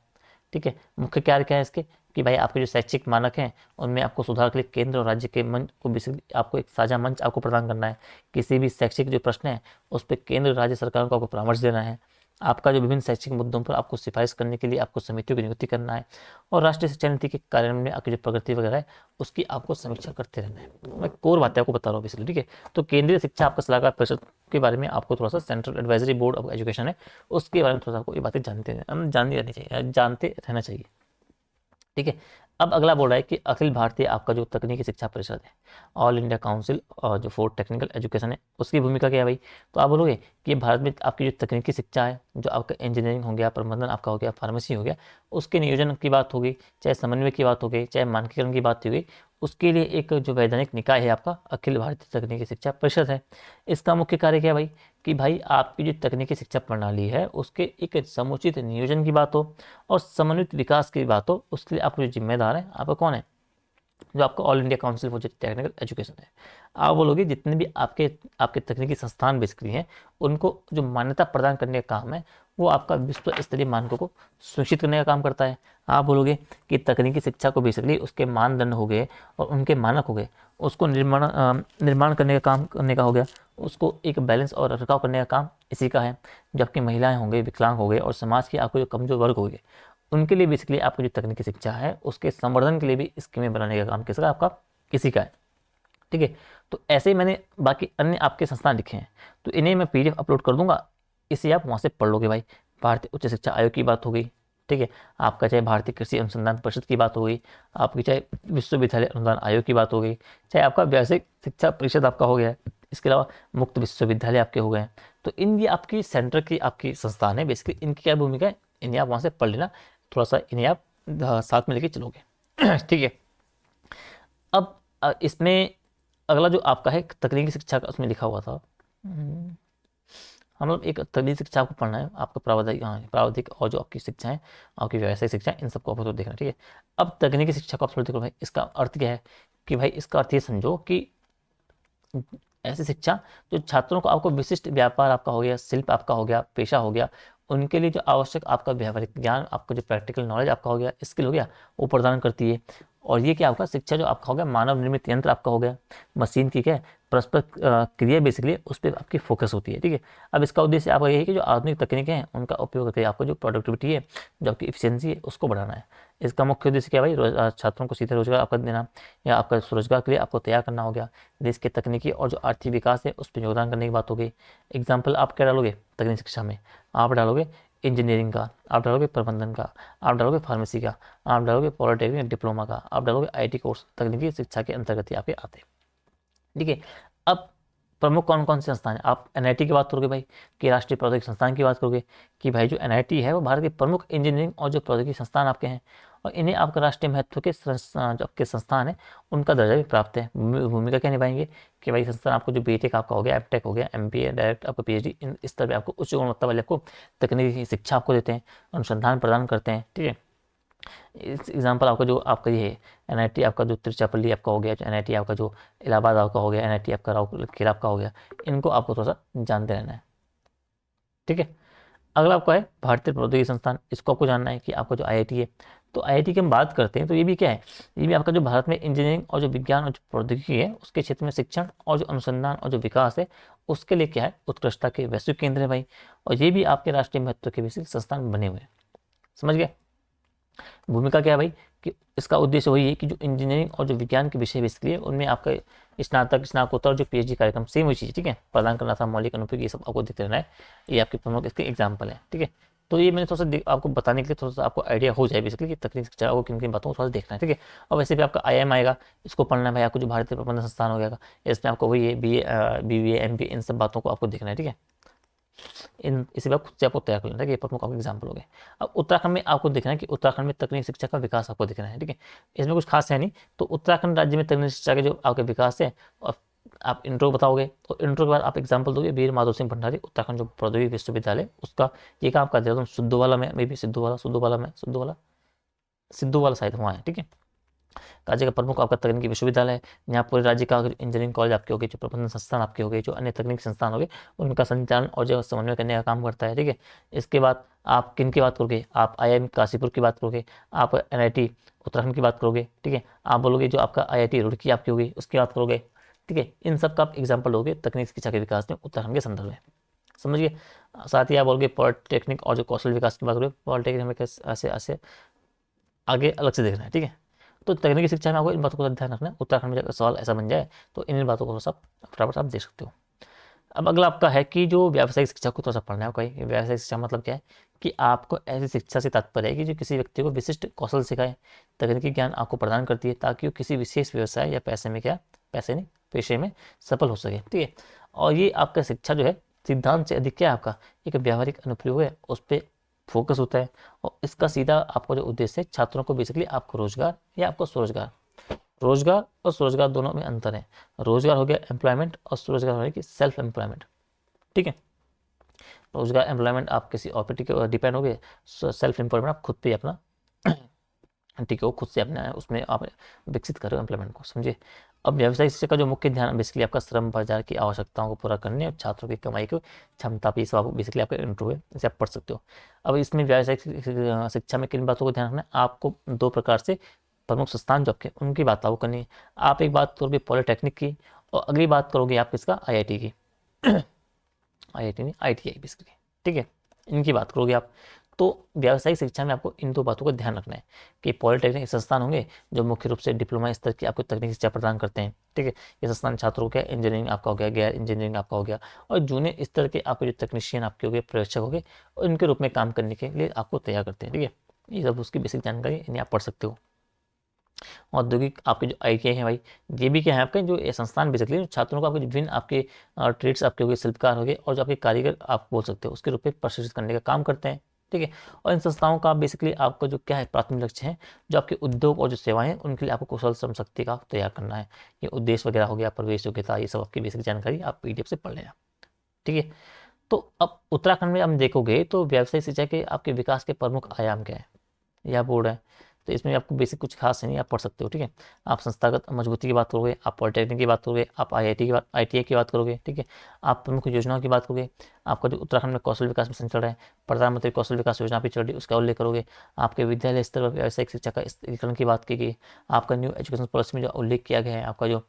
ठीक है, मुख्य कार्य क्या है इसके कि भाई आपके जो शैक्षिक मानक हैं उनमें आपको सुधार के लिए केंद्र और राज्य के मंच को बेसिकली आपको एक साझा मंच आपको प्रदान करना है। किसी भी शैक्षिक जो प्रश्न है उस पर केंद्र राज्य सरकारों को आपको परामर्श देना है। आपका जो विभिन्न शैक्षिक मुद्दों पर आपको सिफारिश करने के लिए आपको समितियों की नियुक्ति करना है और राष्ट्रीय शिक्षा नीति के कार्यान्वयन में आपकी जो प्रगति वगैरह है उसकी आपको समीक्षा करते रहना है। मैं कोर बातें आपको बता रहा हूँ बेसिकली। ठीक है, तो केंद्रीय शिक्षा आपका सलाहकार परिषद के बारे में आपको थोड़ा सा central advisory board of education है उसके बारे में थोड़ा सा आपको ये बातें जानते रहना चाहिए। ठीक है, अब अगला बोल रहा है कि अखिल भारतीय आपका जो तकनीकी शिक्षा परिषद है, ऑल इंडिया काउंसिल और जो फॉर टेक्निकल एजुकेशन है, उसकी भूमिका क्या है भाई। तो आप बोलोगे कि भारत में आपकी जो तकनीकी शिक्षा है, जो आपका इंजीनियरिंग हो गया, प्रबंधन आपका हो गया, फार्मेसी हो गया, उसके नियोजन की बात हो गई, चाहे समन्वय की बात हो गई, चाहे मानकीकरण की बात हो गई, उसके लिए एक जो वैधानिक निकाय है आपका अखिल भारतीय तकनीकी शिक्षा परिषद है। इसका मुख्य कार्य क्या है भाई कि भाई आपकी जो तकनीकी शिक्षा प्रणाली है उसके एक समुचित नियोजन की बात हो और समन्वित विकास की बात हो, उसके लिए आपको जो जिम्मेदार है आपका कौन है, जो आपका all India council for technical education है। आप बोलोगे जितने भी आपके आपके तकनीकी संस्थान बेसिकली हैं उनको जो मान्यता प्रदान करने का काम है वो आपका विश्व स्तरीय मानकों को सुनिश्चित करने का काम करता है। आप बोलोगे कि तकनीकी शिक्षा को बेसिकली उसके मानदंड हो गए और उनके मानक हो गए, उसको निर्माण करने का काम करने का हो गया, उसको एक बैलेंस और रखरखाव करने का काम इसी का है। जबकि महिलाएं होंगे, विकलांग हो गए और समाज के आपको जो कमजोर वर्ग हो गए उनके लिए बेसिकली आपको जो तकनीकी शिक्षा है उसके संवर्धन के लिए भी स्कीमें बनाने का काम किसका, आपका किसी का है। ठीक है, तो ऐसे ही मैंने बाकी अन्य आपके संस्थान लिखे हैं तो इन्हें मैं PDF अपलोड कर दूंगा, इसे आप वहाँ से पढ़ लोगे भाई। भारतीय उच्च शिक्षा आयोग की बात हो गई, ठीक है, आपका चाहे भारतीय कृषि अनुसंधान परिषद की बात हो गई, आपकी चाहे विश्वविद्यालय अनुदान आयोग की बात हो गई, चाहे आपका व्यावसायिक शिक्षा परिषद आपका हो गया है, इसके अलावा मुक्त विश्वविद्यालय आपके हो गए हैं। तो इन ये आपकी सेंटर की आपकी संस्थान है बेसिकली, इनकी क्या भूमिका है इन्हें आप वहाँ से पढ़ लेना, थोड़ा सा इन्हें आप साथ में लेके चलोगे। ठीक है, अब इसमें अगला जो आपका है तकनीकी शिक्षा का उसमें लिखा हुआ था, हम लोग एक तकनीकी शिक्षा आपको पढ़ना है, आपका प्रावधिक और जो आपकी शिक्षा है, आपकी व्यवसायिक शिक्षा है, इन सबको आपको तो देखना। ठीक है, अब तकनीकी शिक्षा को आप थोड़ा देखो भाई, इसका अर्थ क्या है कि भाई इसका अर्थ ये समझो कि ऐसी शिक्षा जो छात्रों को आपको विशिष्ट व्यापार आपका हो गया, शिल्प आपका हो गया, पेशा हो गया, उनके लिए जो आवश्यक आपका व्यवहारिक ज्ञान, आपका जो प्रैक्टिकल नॉलेज आपका हो गया, स्किल हो गया, वो प्रदान करती है। और ये क्या आपका शिक्षा जो आपका हो गया, मानव निर्मित यंत्र आपका हो गया, मशीन की क्या है परस्पर क्रिया बेसिकली उस पर आपकी फोकस होती है। ठीक है, अब इसका उद्देश्य आपका यही है कि जो आधुनिक तकनीकें हैं उनका उपयोग करके आपको जो प्रोडक्टिविटी है, जो आपकी इफिशियंसी है, उसको बढ़ाना है। इसका मुख्य उद्देश्य क्या है भाई, छात्रों को सीधे रोजगार आपका देना या आपका स्वरोजगार के लिए आपको तैयार करना हो गया। देश के तकनीकी और जो आर्थिक विकास है उस पर योगदान करने की बात हो गई। एग्जाम्पल आप क्या डालोगे तकनीकी शिक्षा में, आप डालोगे इंजीनियरिंग का, आप डालोगे प्रबंधन का, आप डालोगे फार्मेसी का, आप डालोगे पॉलिटेक्निक डिप्लोमा का, आप डालोगे IT कोर्स, तकनीकी शिक्षा के अंतर्गत ही आपके आते हैं। ठीक है, अब प्रमुख कौन कौन से संस्थान है, आप NIT की बात करोगे भाई कि राष्ट्रीय प्रौद्योगिकी संस्थान की बात करोगे कि भाई जो NIT है वो भारत के प्रमुख इंजीनियरिंग और जो प्रौद्योगिकी संस्थान आपके हैं और इन्हें आपका राष्ट्रीय महत्व के जो आपके संस्थान है उनका दर्जा भी प्राप्त है। भूमिका क्या निभाएंगे कि भाई संस्थान आपको जो BTech आपका हो गया, MTech हो गया, MBA डायरेक्ट आपका PhD, इन इस तरह आपको उच्च गुणवत्ता वाले आपको तकनीकी शिक्षा आपको देते हैं, अनुसंधान प्रदान करते हैं। ठीक है, इस एग्जांपल आपका जो आपका ये है NIT आपका जो तिरुचिरापल्ली आपका हो गया, NIT आपका जो इलाहाबाद आपका हो गया, NIT आपका राउरकेला आपका हो गया, इनको आपको थोड़ा सा जानते रहना है। ठीक है, अगला आपका है भारतीय प्रौद्योगिकी संस्थान, इसको आपको जानना है कि आपका जो IIT है, तो IIT की हम बात करते हैं तो ये भी क्या है, ये भी आपका जो भारत में इंजीनियरिंग और जो विज्ञान और जो प्रौद्योगिकी है उसके क्षेत्र में शिक्षण और जो अनुसंधान और जो विकास है उसके लिए क्या है उत्कृष्टता के वैश्विक केंद्र है भाई। और ये भी आपके राष्ट्रीय महत्व के वैसे संस्थान बने हुए हैं। समझ गए, भूमिका क्या है भाई कि इसका उद्देश्य वही है कि जो इंजीनियरिंग और जो विज्ञान के विषय बेसिकली है उनमें आपका स्नातक, स्नातकोत्तर और जो PhD कार्यक्रम सेम वही चीज़, ठीक है, प्रदान करना था, मौलिक अनुपयोगी, ये सब आपको देखते रहना है। ये आपके प्रमुख इसके एग्जाम्पल है। ठीक है, तो ये मैंने थोड़ा सा आपको बताने के लिए थोड़ा सा आपको आइडिया हो जाए बेसिकली कि तकनीक शिक्षा को किन किन बातों को थोड़ा सा देखना है। ठीक है, और वैसे भी आपका IIM आएगा, इसको पढ़ना है भाई, आपको जो भारतीय प्रबंधन संस्थान हो गया इसमें आपको वही है BA BBA MBA इन सब बातों को आपको देखना है। ठीक है, इन इसी बात खुद से आपको तैयार कर लेना है कि ये प्रमुख आपके एग्जाम्पल हो गए। अब उत्तराखंड में आपको देखना है कि उत्तराखंड में तकनीकी शिक्षा का विकास आपको देखना है। ठीक है, इसमें कुछ खास है नहीं, तो उत्तराखंड राज्य में तकनीकी शिक्षा के जो आपके विकास है और आप इंट्रो बताओगे, तो इंट्रो के बाद आप एग्जाम्पल दोगे वीर माधव सिंह भंडारी उत्तराखंड जो प्रौद्योगिकी विश्वविद्यालय, उसका ये काम कर देता हूँ सिद्धूवाला में, मे बी सिद्धूवाला शायद हुआ है, ठीक है। राज्य का प्रमुख आपका तकनीकी विश्वविद्यालय है, यहाँ पूरे राज्य का इंजीनियरिंग कॉलेज आपके हो गए, जो प्रबंधन संस्थान आपके हो गए, जो अन्य तकनीकी संस्थान हो गए, उनका संचालन और जो समन्वय करने का काम करता है, ठीक है। इसके बाद आप किन की बात करोगे, आप IIM काशीपुर की बात करोगे, आप NIT उत्तराखंड की बात करोगे, ठीक है। आप बोलोगे जो आपका IIT रुड़की आपकी होगी उसकी बात करोगे, ठीक है। इन सब का आप एग्जाम्पल दोगे तकनीकी शिक्षा के विकास में उत्तराखंड के संदर्भ में, समझिए। साथ ही आप बोलोगे पॉलिटेक्निक और जो कौशल विकास की बात करोगे, पॉलिटेक्निक में ऐसे ऐसे आगे अलग से देखना है, ठीक है। तो तकनीकी शिक्षा में आपको इन बातों का ध्यान रखना है, उत्तराखंड में अगर सवाल ऐसा बन जाए तो इन बातों को सब फटाफट आप देख सकते हो। अब अगला आपका है कि जो व्यावसायिक शिक्षा को थोड़ा सा पढ़ना है। कोई व्यावसायिक शिक्षा मतलब क्या है कि आपको ऐसी शिक्षा से तात्पर्य है कि जो किसी व्यक्ति को विशिष्ट कौशल सिखाए, तकनीकी ज्ञान आपको प्रदान करती है ताकि वो किसी विशेष व्यवसाय या पेशे में सफल हो सके, ठीक है। और ये आपका शिक्षा जो है सिद्धांत से अधिक क्या है, आपका एक व्यावहारिक अनुप्रयोग है, उस पर फोकस होता है। और इसका सीधा आपका जो उद्देश्य है छात्रों को बेसिकली आपको रोजगार या आपको स्वरोजगार, रोजगार और स्वरोजगार दोनों में अंतर है। रोजगार हो गया एम्प्लॉयमेंट और स्वरोजगार हो गया कि सेल्फ एम्प्लॉयमेंट, ठीक है। रोजगार एम्प्लॉयमेंट आप किसी और पे टिके डिपेंड हो गए, सेल्फ एम्प्लॉयमेंट आप खुद पे अपना ठीक है वो खुद से अपना उसमें आप विकसित करो एम्प्लॉयमेंट को, समझिए। अब व्यावसायिक शिक्षा का जो मुख्य ध्यान बेसिकली आपका श्रम बाजार की आवश्यकताओं को पूरा करने और छात्रों की कमाई की क्षमता पे, सब बेसिकली आपका इंट्रो है, इसे आप पढ़ सकते हो। अब इसमें व्यावसायिक शिक्षा में किन बातों को ध्यान रखना है, आपको दो प्रकार से प्रमुख संस्थान जो आपके उनकी बात आपको करनी है। आप एक बात करोगे पॉलिटेक्निक की और अगली बात करोगे आप किसका, IIT की IIT नहीं ITI बेसिकली, ठीक है, इनकी बात करोगे आप। तो व्यावसायिक शिक्षा में आपको इन दो बातों का ध्यान रखना है कि पॉलिटेक्निक संस्थान होंगे जो मुख्य रूप से डिप्लोमा स्तर की आपको तकनीकी शिक्षा प्रदान करते हैं, ठीक है। ये संस्थान छात्रों का इंजीनियरिंग आपका हो गया, गैर इंजीनियरिंग आपका हो गया, और जूनियर स्तर के आपके जो तकनीशियन आपके हो गए, पर्यवेक्षक हो गए, और इनके रूप में काम करने के लिए आपको तैयार करते हैं, ठीक है। ये सब उसकी बेसिक जानकारी इन्हें आप पढ़ सकते हो। औद्योगिक आपके जो ITI है भाई, ये भी क्या है आपके जो संस्थान बेसिकली छात्रों को आपके विभिन्न आपके ट्रेड्स आपके हो गए, शिल्पकार हो गए, और जो आपके कारीगर आप बोल सकते हो उसके रूप में प्रशिक्षित करने का काम करते हैं, ठीक है। और इन संस्थाओं का बेसिकली आपका जो क्या है प्राथमिक लक्ष्य है, जो आपके उद्योग और जो सेवाएं हैं उनके लिए आपको कुशल श्रम शक्ति का तैयार करना है। ये उद्देश्य वगैरह हो गया, प्रवेश योग्यता, ये सब आपकी बेसिक जानकारी आप PDF से पढ़ लेना, ठीक है। तो अब उत्तराखंड में हम देखोगे तो व्यावसायिक शिक्षा के आपके विकास के प्रमुख आयाम क्या है, यह बोर्ड है। तो इसमें आपको बेसिक कुछ खास नहीं, आप पढ़ सकते हो, ठीक है। आप संस्थागत मजबूती की बात करोगे, आप पॉलिटेक्निक की बात करोगे, आप IIT की बात ITI की बात करोगे, ठीक है। आप प्रमुख योजनाओं की बात करोगे, आपका जो उत्तराखंड में कौशल विकास मिशन चल रहा है, प्रधानमंत्री कौशल विकास योजना भी चल रही है, उसका उल्लेख करोगे। आपके विद्यालय स्तर पर व्यावसायिक शिक्षा का स्तरीकरण की बात की गई, आपका न्यू एजुकेशन पॉलिसी में जो उल्लेख किया गया है, आपका जो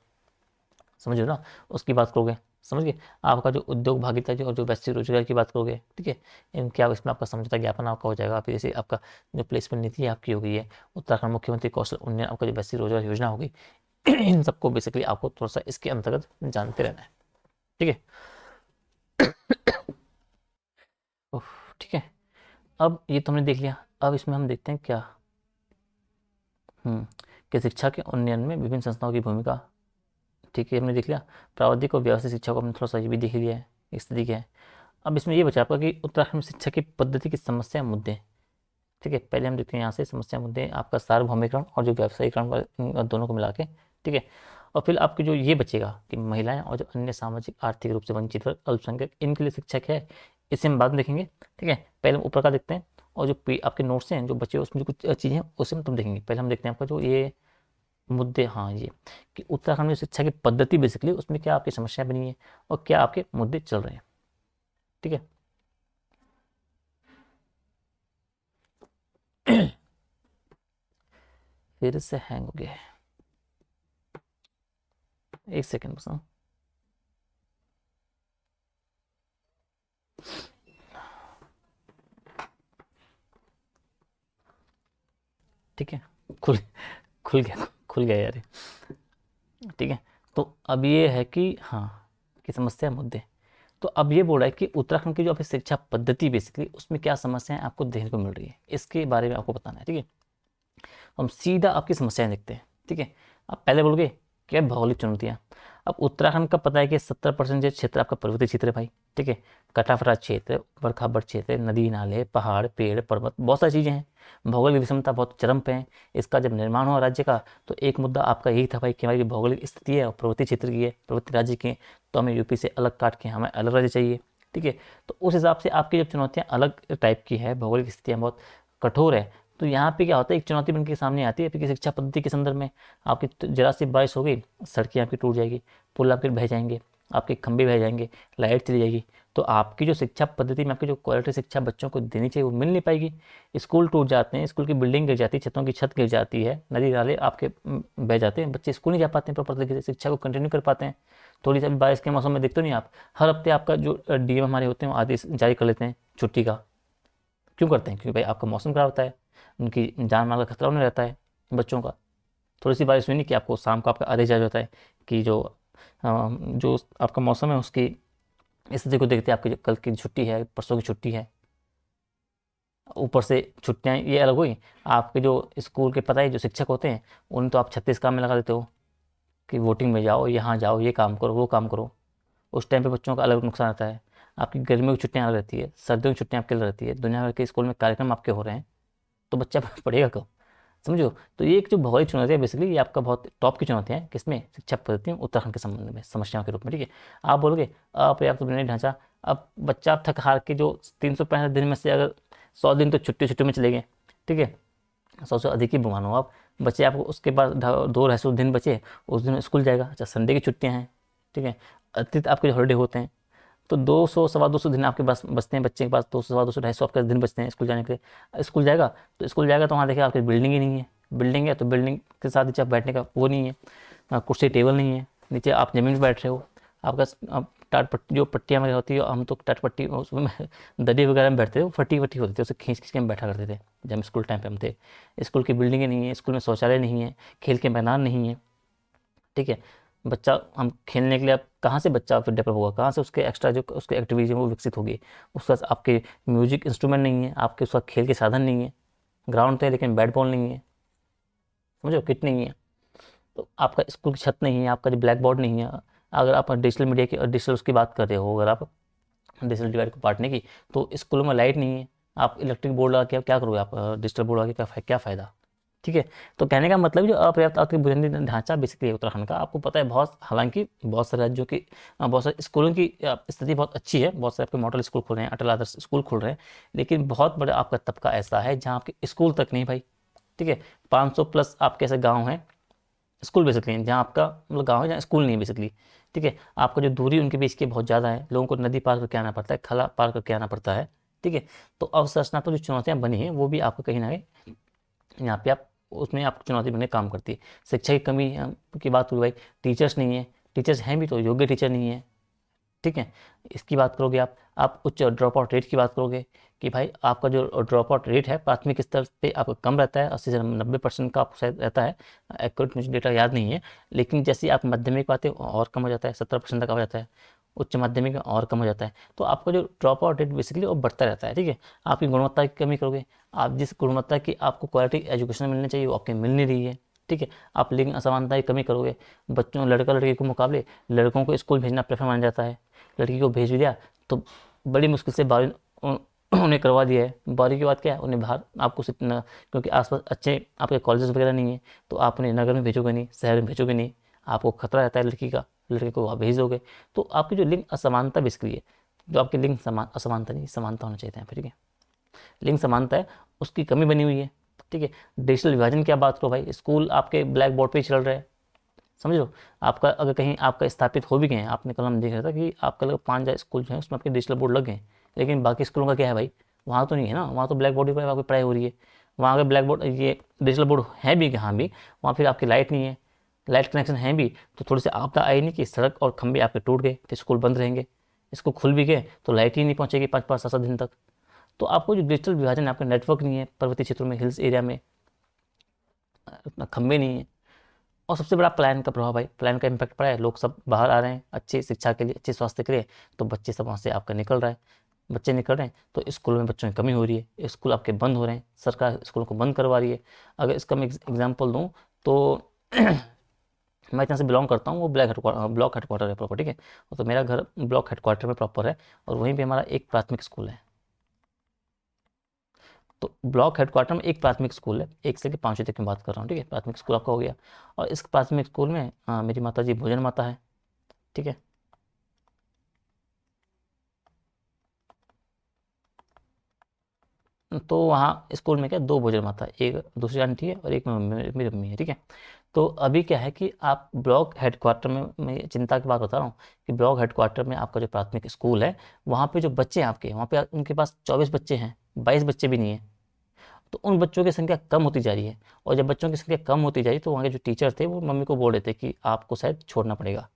समझ लो ना उसकी बात करोगे, समझ गए। आपका जो उद्योग भागीदारी और जो वैश्विक रोजगार की बात करोगे, ठीक है। इनके आप इसमें आपका समझौता ज्ञापन आपका हो जाएगा। फिर जैसे आपका जो प्लेसमेंट नीति आपकी हो गई है, उत्तराखंड मुख्यमंत्री कौशल उन्नयन, आपका जो वैश्विक रोजगार योजना होगी, इन सबको बेसिकली आपको थोड़ा सा इसके अंतर्गत जानते रहना है, ठीक है। ठीक है, अब ये तो हमने देख लिया। अब इसमें हम देखते हैं क्या कि शिक्षा के उन्नयन में विभिन्न संस्थाओं की भूमिका, ठीक है, हमने देख लिया। प्रावधिक और व्यवसायिक शिक्षा को हमने थोड़ा सा ये भी देख लिया है, स्थिति क्या है। अब इसमें ये बचा आपका कि उत्तराखंड में शिक्षा की पद्धति की समस्या मुद्दे, ठीक है। पहले हम देखते हैं यहाँ से समस्या मुद्दे, आपका सार्वभौमिकरण और जो व्यावसायीकरण दोनों को मिला के, ठीक है। और फिर आपके जो ये बचेगा कि महिलाएं और जो अन्य सामाजिक आर्थिक रूप से वंचित वर्ग, अल्पसंख्यक, इनके लिए शिक्षा क्या है, इसे हम बाद में देखेंगे, ठीक है। पहले हम ऊपर का देखते हैं, और जो आपके नोट्स हैं जो बचे उसमें जो कुछ चीज़ें हैं उसे हम तुम देखेंगे। पहले हम देखते हैं आपका जो ये मुद्दे, हाँ ये कि उत्तराखंड में शिक्षा की पद्धति बेसिकली उसमें क्या आपकी समस्याएं बनी है और क्या आपके मुद्दे चल रहे हैं, ठीक है। फिर से हैंग हो गया है, एक सेकेंड बस, हाँ। ठीक है, खुल खुल गया यार, ठीक है। तो अब ये है कि हाँ कि समस्या मुद्दे, तो अब ये बोल रहा है कि उत्तराखंड की जो आपकी शिक्षा पद्धति बेसिकली उसमें क्या समस्याएं आपको देखने को मिल रही है, इसके बारे में आपको बताना है, ठीक है। हम सीधा आपकी समस्याएं देखते हैं, ठीक है। आप पहले बोलोगे क्या भौगोलिक चुनौतियाँ। अब उत्तराखंड का पता है कि 70% जो क्षेत्र आपका पर्वतीय क्षेत्र है भाई, ठीक है, कटाफरा क्षेत्र, बरखाबर क्षेत्र, नदी नाले, पहाड़, पेड़, पर्वत, बहुत सारी चीज़ें हैं। भौगोलिक विषमता बहुत चरम पे है। इसका जब निर्माण हुआ राज्य का, तो एक मुद्दा आपका यही था भाई कि हमारी जो भौगोलिक स्थिति है और पर्वतीय क्षेत्र की है, पर्वतीय राज्य की है, तो हमें यूपी से अलग काट के हमें अलग राज्य चाहिए, ठीक है। तो उस हिसाब से आपकी जब चुनौतियाँ अलग टाइप की है, भौगोलिक स्थितियाँ बहुत कठोर है, तो यहाँ पे क्या होता है, एक चुनौती बन के सामने आती है आपकी शिक्षा पद्धति के संदर्भ में। आपकी जरा सी बारिश हो गई, सड़कें आपकी टूट जाएगी, पुल आपके बह जाएंगे, आपके खंभे बह जाएंगे, लाइट चली जाएगी। तो आपकी जो शिक्षा पद्धति में आपकी जो क्वालिटी शिक्षा बच्चों को देनी चाहिए वो मिल नहीं पाएगी। स्कूल टूट जाते हैं, स्कूल की बिल्डिंग गिर जाती है, छतों की छत गिर जाती है, नदी नाले आपके बह जाते हैं, बच्चे स्कूल नहीं जा पाते हैं, प्रॉपर तरीके से शिक्षा को कंटिन्यू कर पाते हैं। थोड़ी सी बारिश के मौसम में देखते नहीं आप, हर हफ्ते आपका जो डीएम हमारे होते हैं वो आदेश जारी कर लेते हैं छुट्टी का। क्यों करते हैं? क्योंकि भाई आपका मौसम खराब होता है, उनकी जान माल का खतरा होने रहता है बच्चों का। थोड़ी सी बारिश हुई नहीं कि आपको शाम को आपका आदेश जारी होता है कि जो आपका मौसम है उसकी स्थिति को देखते आपकी जो कल की छुट्टी है, परसों की छुट्टी है। ऊपर से छुट्टियाँ ये अलग हुई, आपके जो स्कूल के पता है जो शिक्षक होते हैं उन्हें तो आप 36 काम में लगा देते हो कि वोटिंग में जाओ, यहाँ जाओ, ये काम करो, वो काम करो। उस टाइम पे बच्चों का अलग नुकसान आता है। आपकी गर्मियों की छुट्टियाँ अलग रहती है, सर्दियों की छुट्टियाँ आपके अलग रहती है, दुनिया भर के स्कूल में कार्यक्रम आपके हो रहे हैं, तो बच्चा पढ़ेगा कब? समझो। तो ये एक जो भौगोलिक चुनौती है बेसिकली, ये आपका बहुत टॉप की चुनौती है किसमें, शिक्षा पद्धति में उत्तराखंड के संबंध में समस्याओं के रूप में, ठीक है। आप बोलोगे अपर्याप्त बुनियादी ढांचा, अब बच्चा थक हार के जो 365 दिन में से अगर 100 दिन तो छुट्टी छुट्टी में चले गए, ठीक है, 100 से अधिक ही मानो आप, बच्चे आपको उसके बाद 2 दिन बचे, उस दिन स्कूल जाएगा। अच्छा, संडे की छुट्टियाँ हैं, ठीक है, अतिरिक्त आपके जो हॉलीडे होते हैं, तो 200 250 दिन आपके पास बचते हैं, बच्चे के पास 200 250 250 आपके दिन बचते हैं स्कूल जाने के लिए। स्कूल जाएगा तो वहाँ देखिए आपकी बिल्डिंग ही नहीं है, बिल्डिंग है तो बिल्डिंग के साथ नीचे आप बैठने का वो नहीं है, कुर्सी टेबल नहीं है, नीचे आप ज़मीन पर बैठ रहे हो। आपका टाट पट्टी जो पट्टियाँ वगैरह होती है, हम तो टाट पट्टी उसमें दरी वगैरह में बैठते थे, वो फटी फटी होती थी, उसे खींच खींच के हम बैठा करते थे जब हम स्कूल टाइम पे हम थे। स्कूल की बिल्डिंगें नहीं है, स्कूल में शौचालय नहीं है, खेल के मैदान नहीं है, ठीक है। बच्चा हम खेलने के लिए, अब कहाँ से बच्चा फिर डेवलप होगा, कहाँ से उसके एक्स्ट्रा जो उसके एक्टिविटीज है वो विकसित होगी। उसका आपके म्यूजिक इंस्ट्रूमेंट नहीं है, आपके उसका खेल के साधन नहीं है, ग्राउंड तो है लेकिन बैट बॉल नहीं है, समझो, किट नहीं है। तो आपका स्कूल की छत नहीं है, आपका जो ब्लैक बोर्ड नहीं है। अगर आप डिजिटल मीडिया की डिजिटल उसकी बात कर रहे हो, अगर आप डिजिटल डिवाइड को बांटने की, तो स्कूलों में लाइट नहीं है, आप इलेक्ट्रिक बोर्ड लगा के क्या करोगे, आप डिजिटल बोर्ड लगा के क्या फ़ायदा, ठीक है। तो कहने का मतलब जो अपर्याप्त आपकी बुनियादी ढांचा बेसिकली उत्तराखंड का, आपको पता है बहुत, हालांकि बहुत सारे राज्यों की बहुत सारे स्कूलों की स्थिति बहुत अच्छी है, बहुत सारे आपके मॉडल स्कूल खुल रहे हैं, अटल आदर्श स्कूल खुल रहे हैं, लेकिन बहुत बड़ा आपका तबका ऐसा है जहाँ आपके स्कूल तक नहीं भाई, ठीक है। 500 प्लस आपके ऐसे गाँव हैं, स्कूल बेसिकली जहाँ आपका मतलब गाँव है जहाँ स्कूल नहीं है बेसिकली, ठीक है। आपका जो दूरी उनके बीच की बहुत ज़्यादा है, लोगों को नदी पार करके आना पड़ता है, खला पार करके आना पड़ता है, ठीक है। तो अवसंरचनात्मक जो चुनौतियाँ बनी हैं वो भी आपको कहीं ना कहीं यहाँ पे आप उसमें आप चुनौती बनने काम करती है। शिक्षा की कमी की बात हुई भाई, टीचर्स नहीं है, टीचर्स हैं भी तो योग्य टीचर नहीं है, ठीक है। इसकी बात करोगे आप उच्च ड्रॉप आउट रेट की बात करोगे कि भाई आपका जो ड्रॉप आउट रेट है प्राथमिक स्तर पे आपका कम रहता है, 80 से 90% का आपको शायद रहता है, एक्यूरेट मुझे डेटा याद नहीं है, लेकिन जैसे आप माध्यमिक पाते हो और कम हो जाता है, 70% तक हो जाता है, उच्च माध्यमिक में और कम हो जाता है। तो आपका जो ड्रॉप आउट रेट बेसिकली वो बढ़ता रहता है, ठीक है। आपकी गुणवत्ता की कमी करोगे, आप जिस गुणवत्ता की आपको क्वालिटी एजुकेशन मिलनी चाहिए वो आपके मिल नहीं रही है, ठीक है। आप लिंग असमानता की कमी करोगे, बच्चों लड़का लड़की के मुकाबले लड़कों को स्कूल भेजना प्रेफर माना जाता है, लड़की को भेज भी दिया तो बड़ी मुश्किल से बारहवीं उन्हें करवा दिया है। 12वीं के बाद क्या है, उन्हें बाहर आपको इतना, क्योंकि आसपास अच्छे आपके कॉलेजेस वगैरह नहीं है, तो आप उन्हें नगर में भेजोगे नहीं, शहर में भेजोगे नहीं, आपको खतरा रहता है लड़की का, लड़के को वहाँ भेज दोगे। तो आपकी जो लिंग असमानता बेसिकली है, जो आपकी लिंग असमानता नहीं, समानता होना चाहिए फिर, ठीक है, लिंग समानता है उसकी कमी बनी हुई है, ठीक है। डिजिटल विभाजन की आप बात करो भाई, स्कूल आपके ब्लैक बोर्ड पे ही चल रहे हैं, समझ लो। आपका अगर कहीं आपका स्थापित हो भी गए हैं, आपने कल हम देख रहा था कि आपका लगभग 5 स्कूल जो है उसमें आपके डिजिटल बोर्ड लग गए हैं, लेकिन बाकी स्कूलों का क्या है भाई, वहाँ तो नहीं है ना, वहाँ तो ब्लैक बोर्ड पर आपकी पढ़ाई हो रही है। वहाँ अगर ब्लैक बोर्ड ये डिजिटल बोर्ड है भी कहाँ भी, वहाँ फिर आपकी लाइट नहीं है, लाइट कनेक्शन है भी तो थोड़ी सी आपदा आई नहीं कि सड़क और खंभे आपके टूट गए तो स्कूल बंद रहेंगे, स्कूल खुल भी गए तो लाइट ही नहीं पहुँचेगी 5 5 7 7 दिन तक। तो आपको जो डिजिटल विभाजन है, आपका नेटवर्क नहीं है, पर्वतीय क्षेत्रों में, हिल्स एरिया में उतना खंभे नहीं है। और सबसे बड़ा प्लान का प्रभाव भाई, प्लान का इम्पैक्ट पड़ा है, लोग सब बाहर आ रहे हैं अच्छी शिक्षा के लिए, अच्छे स्वास्थ्य के लिए, तो बच्चे सब वहाँ से आपका निकल रहा है, बच्चे निकल रहे हैं तो स्कूल में बच्चों की कमी हो रही है, स्कूल आपके बंद हो रहे हैं, सरकार स्कूलों को बंद करवा रही है। अगर इसका मैं एग्जाम्पल दूँ तो मैं जहाँ से बिलोंग करता हूँ वो ब्लॉक हेडक्वार्टर है प्रॉपर, ठीक है। तो मेरा घर ब्लॉक हेडक्वार्टर में प्रॉपर है, और वहीं पे हमारा एक प्राथमिक स्कूल है। तो ब्लॉक हेडक्वार्टर में एक प्राथमिक स्कूल है, 1 से लेकर 5वीं तक की बात कर रहा हूँ, ठीक है। प्राथमिक स्कूल आपका हो गया, और इस प्राथमिक स्कूल में मेरी माता जी भोजन माता है, ठीक है। तो वहाँ स्कूल में क्या, 2 भोजन माता है, एक दूसरी आंटी है और एक मेरी मम्मी है, ठीक है। तो अभी क्या है कि आप ब्लॉक हेडक्वार्टर में, मैं ये चिंता की बात बता रहा हूँ कि ब्लॉक हेडक्वार्टर में आपका जो प्राथमिक स्कूल है, वहाँ पे जो बच्चे हैं आपके, वहाँ पे उनके पास 24 बच्चे हैं, 22 बच्चे भी नहीं है। तो उन बच्चों की संख्या कम होती जा रही है, और जब बच्चों की संख्या कम होती जा रही तो वहाँ के जो टीचर थे वो मम्मी को बोल रहे थे कि आपको शायद छोड़ना पड़ेगा,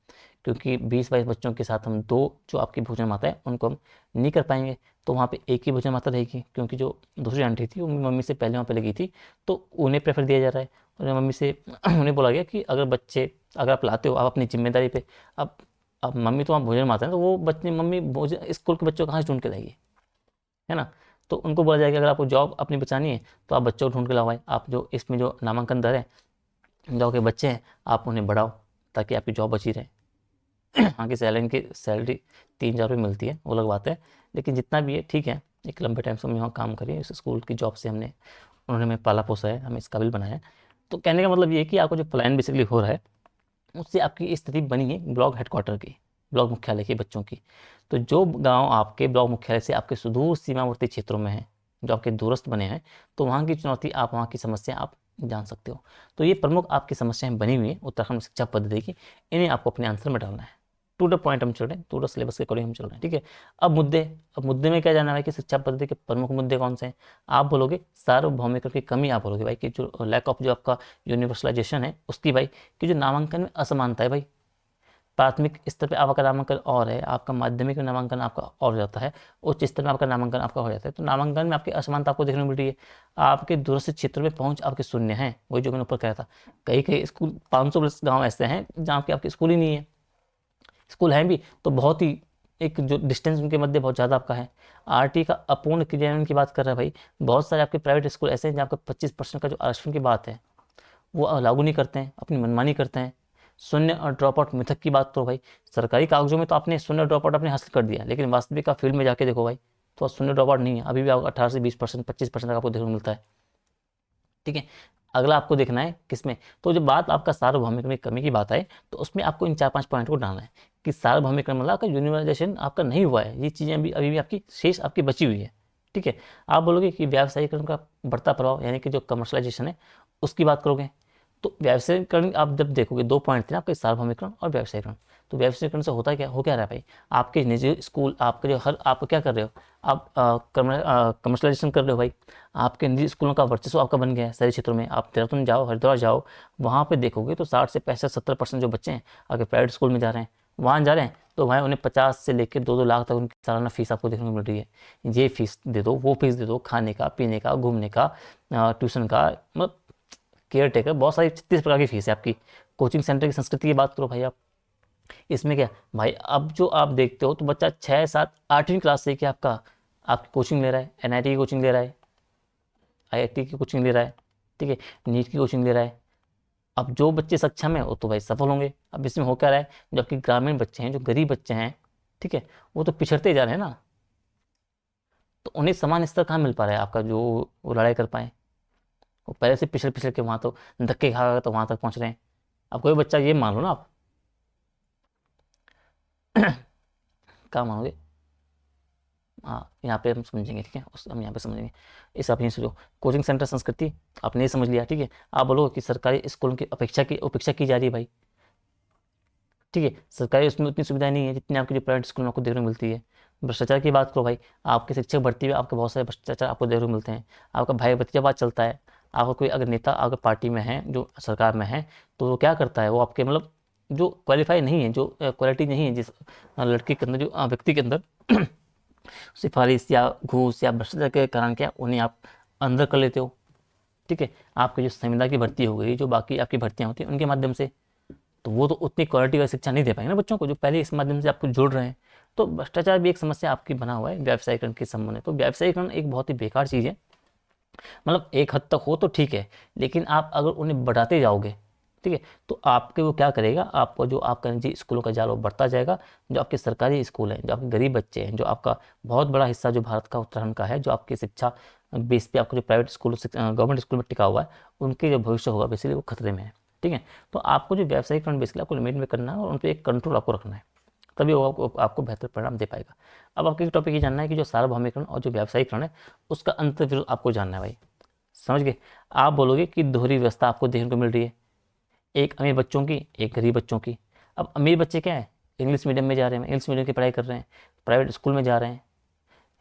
क्योंकि 20-22 बच्चों के साथ हम 2 जो आपकी भोजन माता है उनको हम नहीं कर पाएंगे। तो वहाँ पे एक ही भोजन माता रहेगी, क्योंकि जो दूसरी आंटी थी वो मम्मी से पहले वहाँ पे लगी थी, तो उन्हें प्रेफर दिया जा रहा है। और मम्मी से उन्हें बोला गया कि अगर आप लाते हो आप अपनी जिम्मेदारी पे, अब मम्मी तो वहाँ भोजन माता है, तो वो बच्चे मम्मी भोजन स्कूल के बच्चों कहाँ से ढूंढ के लाएगी, है ना। तो उनको बोला जाएगा अगर आपको जॉब अपनी बचानी है तो आप बच्चों को ढूंढ के लाओ भाई, आप जो इसमें जो नामांकन दर है, जो के बच्चे हैं आप उन्हें बढ़ाओ, ताकि आपकी जॉब बची रहे। हाँ, की सैलरी 3,000 रुपये मिलती है, वो अलग बात है, लेकिन जितना भी है ठीक है। एक लंबे टाइम से हम यहाँ काम करें, इस स्कूल की जॉब से उन्होंने हमें पाला पोसा है, हमें इस काबिल बनाया है। तो कहने का मतलब ये है कि आपको जो प्लान बेसिकली हो रहा है, उससे आपकी स्थिति बनी है ब्लॉक हेडक्वार्टर की, ब्लॉक मुख्यालय के बच्चों की। तो जो गांव आपके ब्लॉक मुख्यालय से आपके सुदूर सीमावर्ती क्षेत्रों में हैं, जो आपके दूरस्थ बने हैं, तो वहाँ की चुनौती, आप वहाँ की समस्या आप जान सकते हो। तो ये प्रमुख आपकी समस्याएं बनी हुई हैं उत्तराखंड शिक्षा पद्धति की, इन्हें आपको अपने आंसर में डालना है। टू द पॉइंट हम चल रहे हैं, टू द सिलेबस के अकॉर्डिंग हम चल रहे हैं, ठीक है। अब मुद्दे में क्या जाना है कि शिक्षा पद्धति के प्रमुख मुद्दे कौन से हैं। आप बोलोगे सार्वभौमिकता की कमी, आप बोलोगे भाई कि जो लैक ऑफ जो आपका यूनिवर्सलाइजेशन है उसकी, भाई कि जो नामांकन में असमानता है भाई। प्राथमिक स्तर पे आपका नामांकन और है, आपका माध्यमिक में नामांकन आपका और हो जाता है, उच्च स्तर में आपका नामांकन आपका हो जाता है। तो नामांकन में आपकी असमानता आपको देखने को मिल रही है। आपके दूरस्थ क्षेत्र में पहुंच आपके शून्य है, वही जो मैंने ऊपर कहा था। कई कई स्कूल, 500 प्लस गाँव ऐसे हैं जहाँ पे आपके स्कूल ही नहीं है, स्कूल हैं भी तो बहुत ही, एक जो डिस्टेंस उनके मध्य बहुत ज़्यादा आपका है। आरटी का अपूर्ण क्रियान्वयन की बात कर रहे हैं भाई, बहुत सारे आपके प्राइवेट स्कूल ऐसे हैं जहाँ आपका 25% का जो आरक्षण की बात है वो लागू नहीं करते हैं, अपनी मनमानी करते हैं। शून्य और ड्रॉप आउट मिथक की बात करो भाई, सरकारी कागजों में तो आपने शून्य ड्रॉप आउट आपने हासिल कर दिया, लेकिन वास्तविक फील्ड में जाके देखो भाई, तो शून्य ड्रॉप आउट नहीं है, अभी भी आपको 18 से 20%, 25% तक आपको देखने को मिलता है, ठीक है। अगला आपको देखना है किसमें, तो जब बात आपका सार्वभौमिक में कमी की बात आए, तो उसमें आपको इन 4-5 पॉइंट को डालना है कि सार्वभौमिक मतलब आपका यूनिवर्सलाइजेशन आपका नहीं हुआ है, ये चीज़ें अभी भी आपकी शेष आपकी बची हुई है, ठीक है। आप बोलोगे कि व्यावसायीकरण का बढ़ता प्रभाव, यानी कि जो कमर्शलाइजेशन है उसकी बात करोगे, तो व्यावसायीकरण आप जब देखोगे, 2 पॉइंट थे ना आपके, सार्वभौमिकरण और व्यावसायीकरण। तो व्यावसायीकरण से होता क्या, हो क्या रहा है भाई, आपके निजी स्कूल, आपके जो हर, आप क्या कर रहे हो, आप कमर्शलाइजेशन कर रहे हो भाई। आपके निजी स्कूलों का वर्चस्व आपका बन गया है शहरी क्षेत्रों में। आप देहरादून जाओ, हरिद्वार जाओ, वहाँ पे देखोगे तो 60 से 65 70% जो बच्चे हैं आपके प्राइवेट स्कूल में जा रहे हैं, वहाँ जा रहे हैं, तो भाई उन्हें 50 से लेकर 2-2 लाख तक उनकी सालाना फीस आपको देखने को मिल रही है। ये फीस दे दो, वो फीस दे दो, खाने का, पीने का, घूमने का, ट्यूशन का, मतलब केयर टेकर, बहुत सारी 36 प्रकार की फीस है आपकी। कोचिंग सेंटर की संस्कृति की बात करो भाई आप, इसमें क्या भाई, अब जो आप देखते हो तो बच्चा 6, 7, 8वीं क्लास से क्या आपकी कोचिंग ले रहा है, एनआईटी की कोचिंग ले रहा है, आईआईटी की कोचिंग ले रहा है, ठीक है, नीट की कोचिंग ले रहा है। अब जो बच्चे सक्षम है वो तो भाई सफल होंगे। अब इसमें हो क्या रहा है, जो आपके ग्रामीण बच्चे हैं, जो गरीब बच्चे हैं, ठीक है, वो तो पिछड़ते जा रहे हैं ना। तो उन्हें समान स्तर कहाँ मिल पा रहा है आपका, जो वो लड़ाई कर पाए। वो पहले से पिछड़ पिछड़ के वहाँ तो धक्के खा तो वहाँ तक पहुँच रहे हैं। अब कोई बच्चा, ये मान लो ना आप, क्या मानोगे, हाँ यहाँ पे हम समझेंगे, ठीक है, उस हम यहाँ पे समझेंगे। इस आप यहीं सोचो, कोचिंग सेंटर संस्कृति आपने ये समझ लिया, ठीक है। आप बोलो कि सरकारी स्कूलों की उपेक्षा की जा रही है भाई, ठीक है। सरकारी उसमें उतनी सुविधाएं नहीं है जितनी आपकी जो प्राइवेट स्कूल में आपको देखने को मिलती है। भ्रष्टाचार की बात करो भाई, आपके शिक्षक भर्ती में आपके बहुत सारे भ्रष्टाचार आपको देखने को मिलते हैं। आपका भाई भतीजावाद चलता है। आपका कोई अगर नेता अगर पार्टी में है, जो सरकार में है, तो वो क्या करता है, वो आपके मतलब जो क्वालिफाई नहीं है, जो क्वालिटी नहीं है जिस लड़के के अंदर, जो व्यक्ति के अंदर, सिफारिश या घूस या भ्रष्टाचार के कारण क्या उन्हें आप अंदर कर लेते हो, ठीक है। आपकी जो संविदा की भर्ती हो गई, जो बाकी आपकी भर्तियां होती हैं उनके माध्यम से, तो वो तो उतनी क्वालिटी वाली शिक्षा नहीं दे पाएंगे ना बच्चों को, जो पहले इस माध्यम से आपको जोड़ रहे हैं। तो भ्रष्टाचार भी एक समस्या आपकी बना हुआ है व्यावसायीकरण के संबंध में। तो व्यावसायीकरण एक बहुत ही बेकार चीज़ है, मतलब एक हद तक हो तो ठीक है, लेकिन आप अगर उन्हें बढ़ाते जाओगे, ठीक है। तो आपके वो क्या करेगा, आपको जो आपका निजी स्कूलों का जाल वो बढ़ता जाएगा। जो आपके सरकारी स्कूल हैं, जो आपके गरीब बच्चे हैं, जो आपका बहुत बड़ा हिस्सा जो भारत का उत्तराखंड का है, जो आपकी शिक्षा बेस पे आपको जो प्राइवेट स्कूल गवर्नमेंट स्कूल में टिका हुआ है, उनके जो भविष्य होगा बेसिकली वो खतरे में है। ठीक है। तो आपको जो व्यावसायिकरण बेसिकली आपको लिमिट में करना है और उन पर एक कंट्रोल आपको रखना है, तभी वो आपको बेहतर परिणाम दे पाएगा। अब आपके टॉपिक ये जानना है कि जो सार्वभौमिकरण और जो व्यावसायिकरण है उसका अंतर विरोध आपको जानना है भाई। समझ गए। आप बोलोगे कि दोहरी व्यवस्था आपको देखने को मिल रही है, एक अमीर बच्चों की, एक गरीब बच्चों की। अब अमीर बच्चे क्या है, इंग्लिश मीडियम में जा रहे हैं, इंग्लिश मीडियम की पढ़ाई कर रहे हैं, प्राइवेट स्कूल में जा रहे हैं।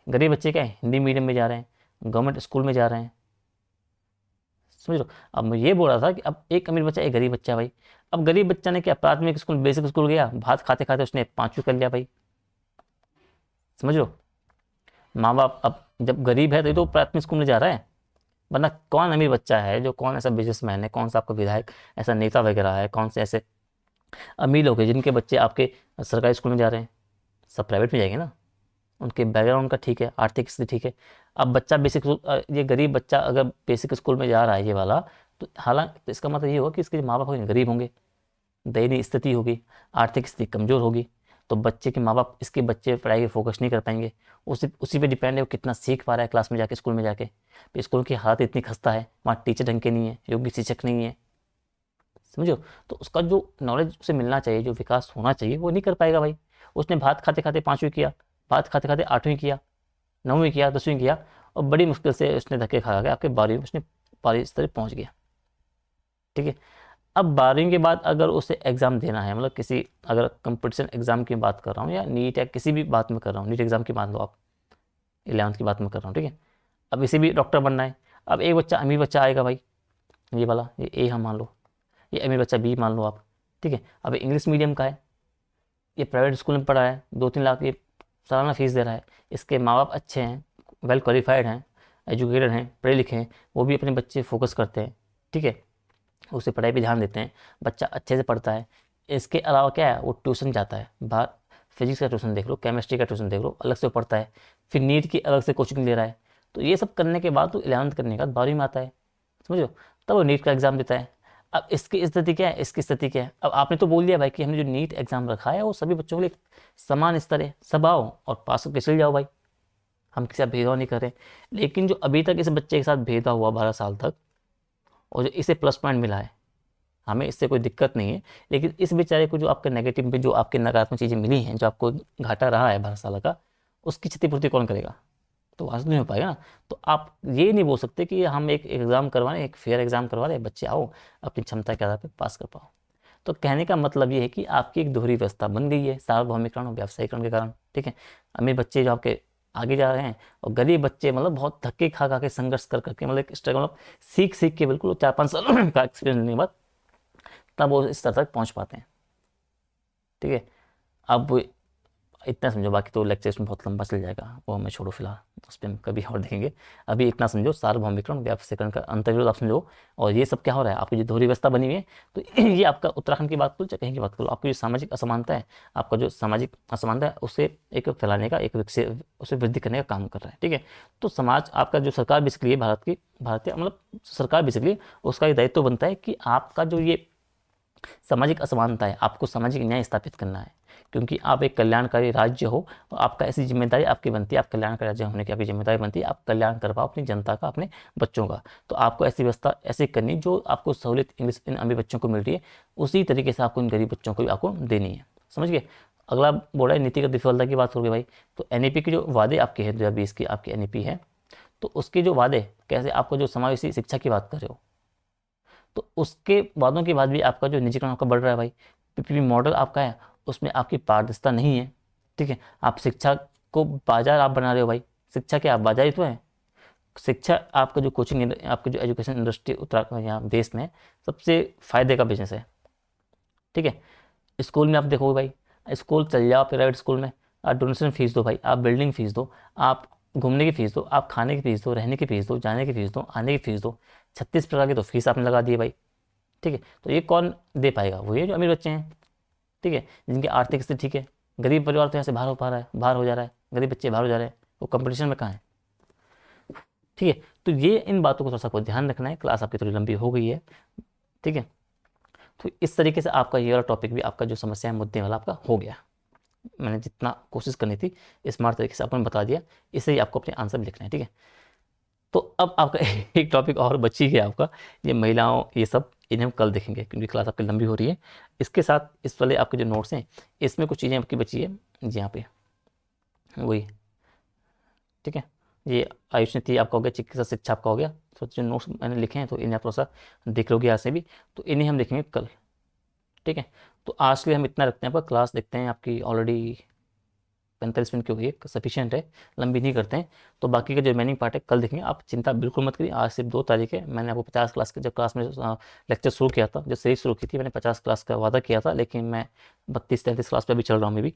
गरीब बच्चे क्या है, हिंदी मीडियम में जा रहे हैं, गवर्नमेंट स्कूल में जा रहे हैं। समझ लो। अब मैं ये बोल रहा था कि अब एक अमीर बच्चा एक गरीब बच्चा भाई। अब गरीब बच्चा ने क्या, प्राथमिक स्कूल बेसिक स्कूल गया, भात खाते खाते उसने पाँचवीं कर लिया भाई। समझ लो। माँ बाप अब जब गरीब है तो प्राथमिक स्कूल में जा रहा है, वरना कौन अमीर बच्चा है, जो कौन ऐसा बिजनेसमैन है, कौन सा आपका विधायक ऐसा नेता वगैरह है, कौन से ऐसे अमीर लोग हैं जिनके बच्चे आपके सरकारी स्कूल में जा रहे हैं। सब प्राइवेट में जाएंगे ना। उनके बैकग्राउंड का ठीक है, आर्थिक स्थिति ठीक है। अब बच्चा बेसिक, ये गरीब बच्चा अगर बेसिक स्कूल में जा रहा है ये वाला, तो हालांकि तो इसका मतलब ये होगा कि इसके माँ बाप गरीब होंगे, दयनीय स्थिति होगी, आर्थिक स्थिति कमज़ोर होगी। तो बच्चे के माँ बाप इसके बच्चे पढ़ाई पे फोकस नहीं कर पाएंगे। उसी पे डिपेंड है वो कितना सीख पा रहा है क्लास में जाके, स्कूल में जाके। तो स्कूल की हालत इतनी खस्ता है, वहाँ टीचर ढंग के नहीं है, योग्य शिक्षक नहीं है। समझो। तो उसका जो नॉलेज उसे मिलना चाहिए, जो विकास होना चाहिए, वो नहीं कर पाएगा भाई। उसने भात खाते खाते पाँचवीं किया, भात खाते खाते आठवीं किया, नौवीं किया, दसवीं किया, और बड़ी मुश्किल से उसने धक्के खा के आपके 12वीं में उसने पारी स्तर पर पहुँच गया। ठीक है। अब 12वीं के बाद अगर उसे एग्ज़ाम देना है, मतलब किसी अगर कंपटीशन एग्ज़ाम की बात कर रहा हूँ, या नीट या किसी भी बात में कर रहा हूँ, नीट एग्ज़ाम की मान लो आप, 11th की बात में कर रहा हूँ। ठीक है। अब इसे भी डॉक्टर बनना है। अब एक बच्चा अमीर बच्चा आएगा भाई, ये वाला, ये ए हम मान लो, ये अमीर बच्चा बी मान लो आप। ठीक है। अब इंग्लिश मीडियम का है, ये प्राइवेट स्कूल में पढ़ा है, 2-3 लाख ये सालाना फीस दे रहा है। इसके माँ बाप अच्छे हैं, वेल क्वालिफाइड हैं, एजुकेटेड हैं, पढ़े लिखे हैं, वो भी अपने बच्चे फोकस करते हैं। ठीक है। उसे पढ़ाई पे ध्यान देते हैं, बच्चा अच्छे से पढ़ता है। इसके अलावा क्या है, वो ट्यूशन जाता है बाहर, फिजिक्स का ट्यूशन देख लो, केमिस्ट्री का ट्यूशन देख लो, अलग से वो पढ़ता है। फिर नीट की अलग से कोचिंग ले रहा है। तो ये सब करने के बाद वो 11th करने के बाद 12वीं में आता है, समझो, तब वो नीट का एग्ज़ाम देता है। अब इसकी स्थिति क्या है, इसकी स्थिति क्या है, अब आपने तो बोल दिया भाई कि हमने जो नीट एग्ज़ाम रखा है वो सभी बच्चों के लिए समान स्तर है, सब आओ और पास करके चले जाओ भाई, हम किसी का भेदभाव नहीं कर रहे। लेकिन जो अभी तक इस बच्चे के साथ भेदभाव हुआ 12 साल तक, और जो इसे प्लस पॉइंट मिला है, हमें इससे कोई दिक्कत नहीं है। लेकिन इस बेचारे को जो आपके नेगेटिव पे जो आपके नकारात्मक चीज़ें मिली हैं, जो आपको घाटा रहा है 12 साल का, उसकी क्षतिपूर्ति कौन करेगा? तो वास्तव नहीं हो पाएगा ना। तो आप ये नहीं बोल सकते कि हम एक एग्ज़ाम करवा रहे हैं, एक फेयर एग्ज़ाम करवा रहे हैं, बच्चे आओ अपनी क्षमता के आधार पर पास कर पाओ। तो कहने का मतलब ये है कि आपकी एक दोहरी व्यवस्था बन गई है सार्वभौमिकरण और व्यावसायीकरण के कारण। ठीक है। अमीर बच्चे जो आपके आगे जा रहे हैं, और गरीब बच्चे मतलब बहुत धक्के खा खा के संघर्ष कर करके, मतलब स्ट्रगल, मतलब सीख सीख के बिल्कुल 4-5 साल का एक्सपीरियंस लेने के बाद तब वो इस स्तर तक पहुंच पाते हैं। ठीक है। अब इतना समझो, बाकी तो लेक्चर इसमें बहुत लंबा चल जाएगा, वो हमें छोड़ो फिलहाल, उस पर हम कभी और देखेंगे। अभी इतना समझो, सार्वभौमिकरण व्यावसायीकरण का अंतर्विरोध आप समझो। और ये सब क्या हो रहा है, आपकी जो दोहरी व्यवस्था बनी हुई है, तो ये आपका उत्तराखंड की बात करो चाहे कहीं की बात करो, आपकी जो सामाजिक असमानता है, आपका जो सामाजिक असमानता है, उसे एक फैलाने का, एक विकसित, उसे वृद्धि करने का काम कर रहा है। ठीक है। तो समाज आपका जो सरकार बेसिकली है, भारत की, भारतीय मतलब सरकार बेसिकली, उसका ये दायित्व बनता है कि आपका जो ये सामाजिक असमानता है, आपको सामाजिक न्याय स्थापित करना है। क्योंकि आप एक कल्याणकारी राज्य हो, और आपका ऐसी जिम्मेदारी आपकी बनती है, आप कल्याणकारी राज्य होने की आपकी जिम्मेदारी बनती है, आप कल्याण कर पाओ अपनी जनता का, अपने बच्चों का। तो आपको ऐसी व्यवस्था ऐसे करनी जो आपको सहूलियत इंग्लिश इन अमीर बच्चों को मिल रही है, उसी तरीके से आपको इन गरीब बच्चों को भी आपको देनी है। समझ गए। अगला बोल रहा है नीतिगत विफलता की बात करोगे भाई। तो एनईपी की जो वादे आपके हैं, 2020 की आपकी एनईपी है, तो उसके जो वादे, कैसे आपको जो समावेशी शिक्षा की बात कर रहे हो, तो उसके वादों के बाद भी आपका जो निजीकरण आपका बढ़ रहा है भाई, पीपीपी मॉडल आपका है, उसमें आपकी पारदर्शिता नहीं है। ठीक है। आप शिक्षा को बाजार आप बना रहे हो भाई। शिक्षा के आप बाजार ही तो है। शिक्षा आपका जो कोचिंग, आपकी जो एजुकेशन इंडस्ट्री उत्तराखंड यहाँ देश में सबसे फायदे का बिजनेस है। ठीक है। स्कूल में आप देखोगे भाई, स्कूल चल जाओ प्राइवेट स्कूल में, आप डोनेशन फीस दो भाई, आप बिल्डिंग फीस दो, आप घूमने की फीस दो, आप खाने की फीस दो, रहने की फीस दो, जाने की फीस दो, आने की फीस दो, 36 प्रकार की तो फीस आपने लगा दी है भाई। ठीक है। तो ये कौन दे पाएगा? वही है जो अमीर बच्चे हैं। ठीक है। जिनकी आर्थिक स्थिति ठीक है। गरीब परिवार तो यहाँ से बाहर हो पा रहा है, बाहर हो जा रहा है, गरीब बच्चे बाहर हो जा रहे हैं, वो कंपटीशन में कहाँ है? ठीक है। तो ये इन बातों को थोड़ा सा को ध्यान रखना है। क्लास आपकी थोड़ी लंबी हो गई है। ठीक है। तो इस तरीके से आपका ये वाला टॉपिक भी, आपका जो समस्या है मुद्दे वाला, आपका हो गया। मैंने जितना कोशिश करनी थी स्मार्ट तरीके से आपको बता दिया, इससे ही आपको अपने आंसर भी लिखना है, ठीक है। तो अब आपका एक टॉपिक और बची है आपका, ये महिलाओं, ये सब इन्हें हम कल देखेंगे क्योंकि क्लास आपकी लंबी हो रही है। इसके साथ इस वाले आपके जो नोट्स हैं इसमें कुछ चीज़ें आपकी बची है यहाँ पे, वही, ठीक है। ये आयुष नीति आपका हो गया, चिकित्सा शिक्षा आपका हो गया। तो जो नोट्स मैंने लिखे हैं तो इन्हें आप थोड़ा सा देख लोगे यहाँ से भी, तो इन्हें हम देखेंगे कल, ठीक है। तो आज के लिए हम इतना रखते हैं, आपका क्लास देखते हैं आपकी ऑलरेडी 45 मिनट की हो गई है, सफिशियंट है, लंबी नहीं करते हैं। तो बाकी का जो रिमेनिंग पार्ट है कल देखेंगे, आप चिंता बिल्कुल मत करिए। आज सिर्फ 2 तारीख है, मैंने आपको 50 क्लास के, जब क्लास में लेक्चर शुरू किया था, जब सीरीज शुरू की थी, मैंने 50 क्लास का वादा किया था, लेकिन मैं 32-33 क्लास पे भी चल रहा हूँ मैं भी।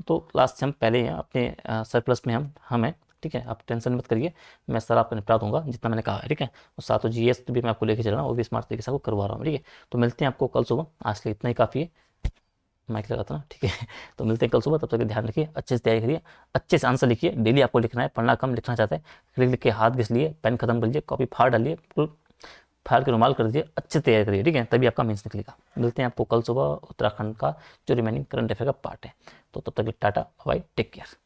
तो क्लास से हम पहले हैं अपने सरप्लस में, हम हैं, ठीक है। आप टेंशन मत करिए, मैं सर आपको निपटा दूंगा जितना मैंने कहा है, ठीक है। और साथ ही जीएस भी मैं आपको लेके चल रहा हूँ, वो भी स्मार्ट तरीके से आपको करवा रहा हूँ, ठीक है। तो मिलते हैं आपको कल सुबह, आज के लिए इतना ही काफ़ी है। माइक लगाता ना, ठीक है। तो मिलते हैं कल सुबह, तब तक ध्यान रखिए, अच्छे से तैयारी करिए, अच्छे से आंसर लिखिए। डेली आपको लिखना है, पढ़ना कम, लिखना चाहते हैं, लिख लिख के हाथ घिस लिए, पेन खत्म कर लीजिए, कॉपी फाड़ डालिए, बिल्कुल फाड़ के रुमाल कर दीजिए, अच्छे से तैयारी करिए, ठीक है। तभी आपका मेंस निकलेगा। मिलते हैं आपको कल सुबह उत्तराखंड का जो रिमेनिंग करंट अफेयर का पार्ट है। तो तब तक टाटा बाय, टेक केयर।